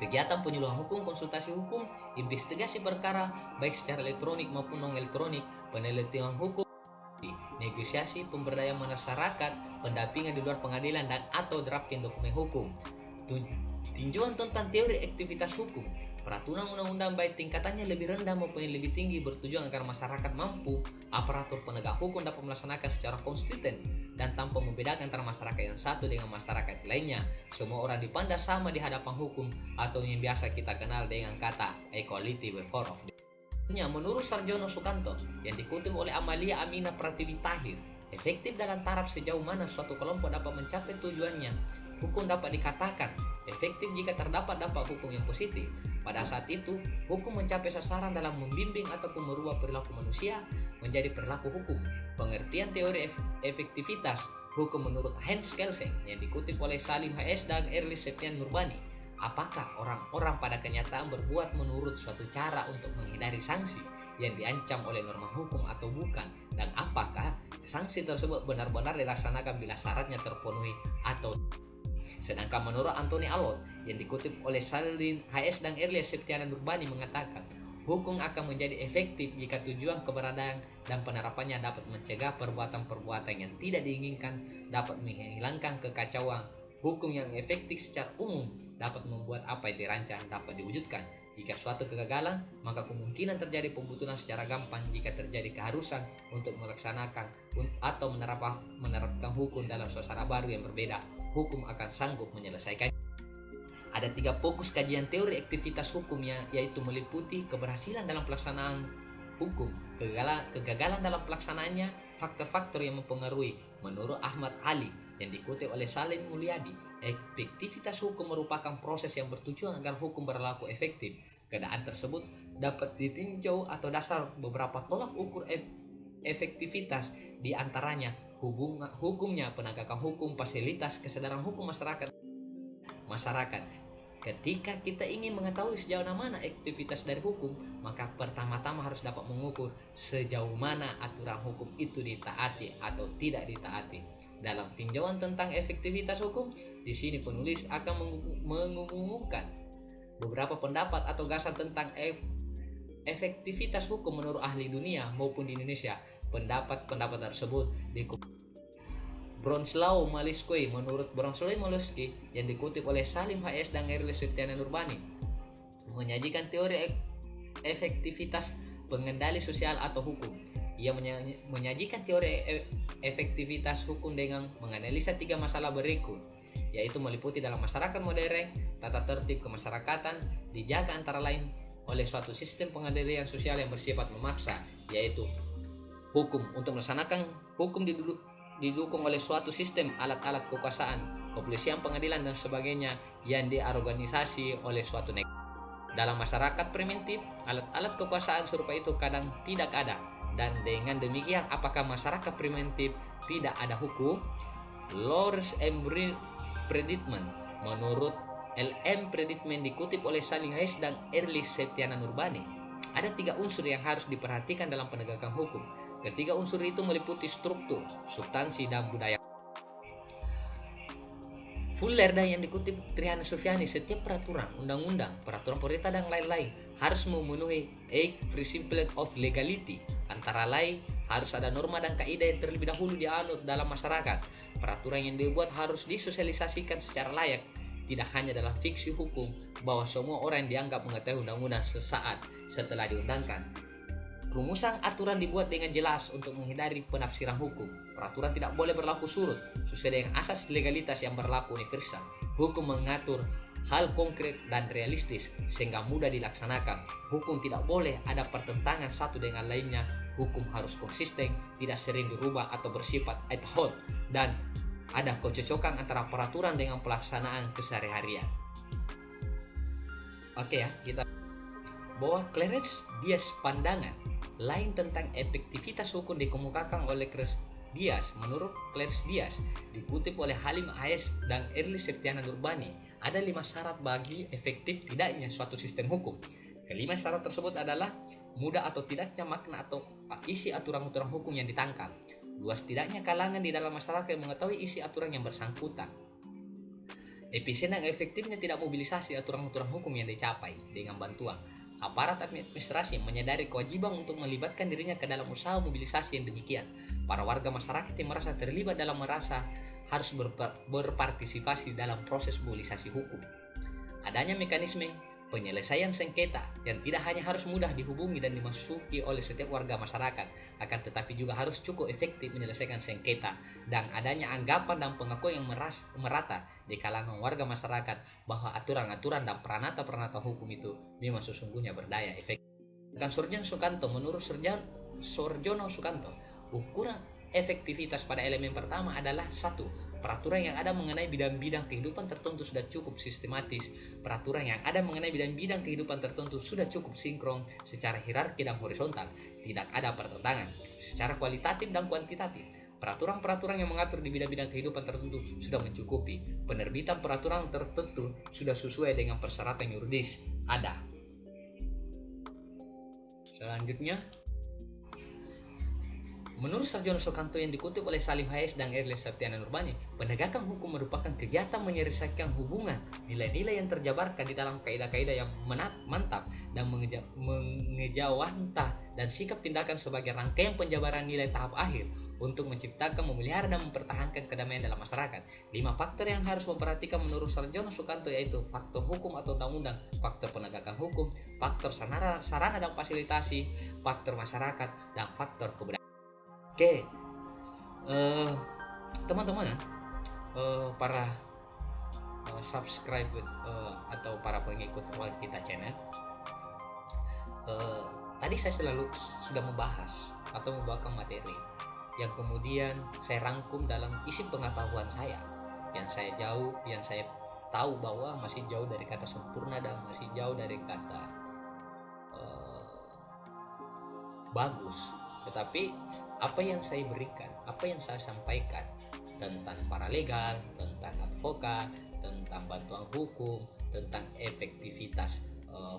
kegiatan penyuluhan hukum, konsultasi hukum, investigasi perkara baik secara elektronik maupun non-elektronik, penelitian hukum, negosiasi, pemberdayaan masyarakat, pendampingan di luar pengadilan dan atau drafting dokumen hukum. Tinjauan tentang teori aktivitas hukum, peraturan undang-undang baik tingkatannya lebih rendah maupun yang lebih tinggi bertujuan agar masyarakat mampu aparatur penegak hukum dapat melaksanakan secara konsisten dan tanpa membedakan antara masyarakat yang satu dengan masyarakat lainnya. Semua orang dipandang sama di hadapan hukum atau yang biasa kita kenal dengan kata equality before of the law. Menurut Sarjono Sukanto yang dikutip oleh Amalia Aminah Pratiwi Tahir, efektif dalam taraf sejauh mana suatu kelompok dapat mencapai tujuannya. Hukum dapat dikatakan efektif jika terdapat dampak hukum yang positif. Pada saat itu, hukum mencapai sasaran dalam membimbing ataupun merubah perilaku manusia menjadi perilaku hukum. Pengertian teori efektivitas hukum menurut Hans Kelsen yang dikutip oleh Salim HS dan Erli Septian Nurbani. Apakah orang-orang pada kenyataan berbuat menurut suatu cara untuk menghindari sanksi yang diancam oleh norma hukum atau bukan? Dan apakah sanksi tersebut benar-benar dilaksanakan bila syaratnya terpenuhi atau? Sedangkan menurut Anthony Allot yang dikutip oleh Salim HS dan Erli Septian Nurbani mengatakan, hukum akan menjadi efektif jika tujuan keberadaan dan penerapannya dapat mencegah perbuatan-perbuatan yang tidak diinginkan, dapat menghilangkan kekacauan. Hukum yang efektif secara umum dapat membuat apa yang dirancang dapat diwujudkan. Jika suatu kegagalan, maka kemungkinan terjadi pembutuhan secara gampang. Jika terjadi keharusan untuk melaksanakan atau menerapkan hukum dalam suasana baru yang berbeda, hukum akan sanggup menyelesaikan. Ada 3 fokus kajian teori aktivitas hukumnya, yaitu meliputi keberhasilan dalam pelaksanaan hukum, kegagalan dalam pelaksanaannya, faktor-faktor yang mempengaruhi. Menurut Ahmad Ali yang dikutip oleh Salim Mulyadi, efektivitas hukum merupakan proses yang bertujuan agar hukum berlaku efektif. Keadaan tersebut dapat ditinjau atau dasar beberapa tolak ukur efektivitas, di antaranya hukumnya, penegakan hukum, fasilitas, kesadaran hukum masyarakat. Ketika kita ingin mengetahui sejauh mana aktivitas dari hukum, maka pertama-tama harus dapat mengukur sejauh mana aturan hukum itu ditaati atau tidak ditaati. Dalam tinjauan tentang efektivitas hukum, di sini penulis akan mengumumkan beberapa pendapat atau gagasan tentang efektivitas hukum menurut ahli dunia maupun di Indonesia. Pendapat-pendapat tersebut Bronislaw Maliszewski. Menurut Bronislaw Maliszewski yang dikutip oleh Salim HS dan Erli Septian Nurbani, menyajikan teori efektivitas pengendali sosial atau hukum. Ia menyajikan teori efektivitas hukum dengan menganalisa 3 masalah berikut, yaitu meliputi dalam masyarakat modern, tata tertib kemasyarakatan dijaga antara lain oleh suatu sistem pengadilan sosial yang bersifat memaksa, yaitu hukum untuk melaksanakan hukum didukung oleh suatu sistem alat-alat kekuasaan, kepolisian, pengadilan dan sebagainya yang diorganisasi oleh suatu negara. Dalam masyarakat primitif, alat-alat kekuasaan serupa itu kadang tidak ada, dan dengan demikian apakah masyarakat primitif tidak ada hukum? Lawrence M. Predicament menurut L.M. Predicament dikutip oleh Salim Hayes dan Erlich Septiana Nurbani, ada 3 unsur yang harus diperhatikan dalam penegakan hukum. Ketiga unsur itu meliputi struktur, substansi, dan budaya. Fuller dan yang dikutip Triana Sufyani, setiap peraturan, undang-undang, peraturan pemerintah dan lain-lain harus memenuhi 8 principles of legality. Antara lain, harus ada norma dan kaidah yang terlebih dahulu dianut dalam masyarakat. Peraturan yang dibuat harus disosialisasikan secara layak, tidak hanya dalam fiksi hukum bahwa semua orang dianggap mengetahui undang-undang sesaat setelah diundangkan. Rumusan aturan dibuat dengan jelas untuk menghindari penafsiran hukum. Peraturan tidak boleh berlaku surut sesuai dengan asas legalitas yang berlaku universal. Hukum mengatur hal konkret dan realistis sehingga mudah dilaksanakan. Hukum tidak boleh ada pertentangan satu dengan lainnya. Hukum harus konsisten, tidak sering dirubah atau bersifat ad hoc, dan ada kecocokan antara peraturan dengan pelaksanaan keseharian. Oke ya, kita bahwa Clarence Diaz pandangan lain tentang efektivitas hukum dikemukakan oleh Clarence Diaz. Menurut Clarence Diaz, dikutip oleh Halim Hayes dan Erlich Septiana Nurbani, ada 5 syarat bagi efektif tidaknya suatu sistem hukum. Kelima syarat tersebut adalah mudah atau tidaknya makna atau isi aturan-aturan hukum yang ditangkap, luas tidaknya kalangan di dalam masyarakat yang mengetahui isi aturan yang bersangkutan, efisien dan efektifnya tidak mobilisasi aturan-aturan hukum yang dicapai dengan bantuan aparat administrasi menyadari kewajiban untuk melibatkan dirinya ke dalam usaha mobilisasi yang demikian. Para warga masyarakat yang merasa terlibat dalam merasa harus berpartisipasi dalam proses mobilisasi hukum. Adanya mekanisme penyelesaian sengketa yang tidak hanya harus mudah dihubungi dan dimasuki oleh setiap warga masyarakat, akan tetapi juga harus cukup efektif menyelesaikan sengketa, dan adanya anggapan dan pengakuan yang merata di kalangan warga masyarakat bahwa aturan-aturan dan peranata-peranata hukum itu memang sesungguhnya berdaya efektif. Dan Surjono Sukanto, menurut Surjono Sukanto, ukuran efektivitas pada elemen pertama adalah 1. Peraturan yang ada mengenai bidang-bidang kehidupan tertentu sudah cukup sistematis. Peraturan yang ada mengenai bidang-bidang kehidupan tertentu sudah cukup sinkron secara hierarki dan horizontal. Tidak ada pertentangan secara kualitatif dan kuantitatif. Peraturan-peraturan yang mengatur di bidang-bidang kehidupan tertentu sudah mencukupi. Penerbitan peraturan tertentu sudah sesuai dengan persyaratan yuridis ada. Selanjutnya, menurut Surjono Sukanto yang dikutip oleh Salim Hayes dan Erlich Septiana Nurbani, penegakan hukum merupakan kegiatan menyelesaikan hubungan nilai-nilai yang terjabarkan di dalam kaidah-kaidah yang mantap dan mengejawantah dan sikap tindakan sebagai rangkaian penjabaran nilai tahap akhir untuk menciptakan, memelihara dan mempertahankan kedamaian dalam masyarakat. 5 faktor yang harus memperhatikan menurut Surjono Sukanto yaitu faktor hukum atau undang-undang, faktor penegakan hukum, faktor sarana dan fasilitasi, faktor masyarakat, dan faktor kebudayaan. Oke, teman-teman, para subscribe atau para pengikut kita channel, tadi saya sudah membahas atau membawakan materi yang kemudian saya rangkum dalam isi pengetahuan saya, yang saya tahu bahwa masih jauh dari kata sempurna dan masih jauh dari kata bagus. Tetapi apa yang saya berikan, apa yang saya sampaikan tentang paralegal, tentang advokat, tentang bantuan hukum, tentang efektivitas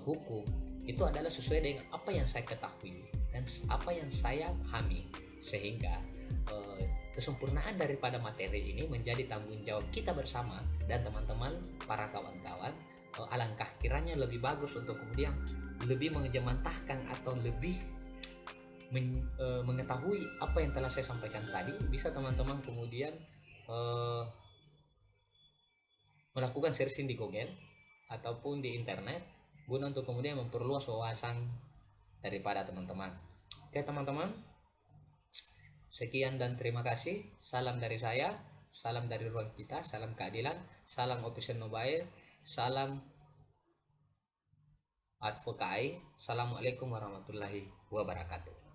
hukum, itu adalah sesuai dengan apa yang saya ketahui dan apa yang saya pahami, sehingga kesempurnaan daripada materi ini menjadi tanggung jawab kita bersama dan teman-teman para kawan-kawan. Alangkah kiranya lebih bagus untuk kemudian lebih mengejamantahkan atau lebih mengetahui apa yang telah saya sampaikan tadi, bisa teman-teman kemudian melakukan searching di Google ataupun di internet guna untuk kemudian memperluas wawasan daripada teman-teman. Oke teman-teman, Sekian dan terima kasih. Salam dari saya, salam dari ruang kita, salam keadilan, salam Operation Mobile, salam advokai. Assalamualaikum warahmatullahi wabarakatuh.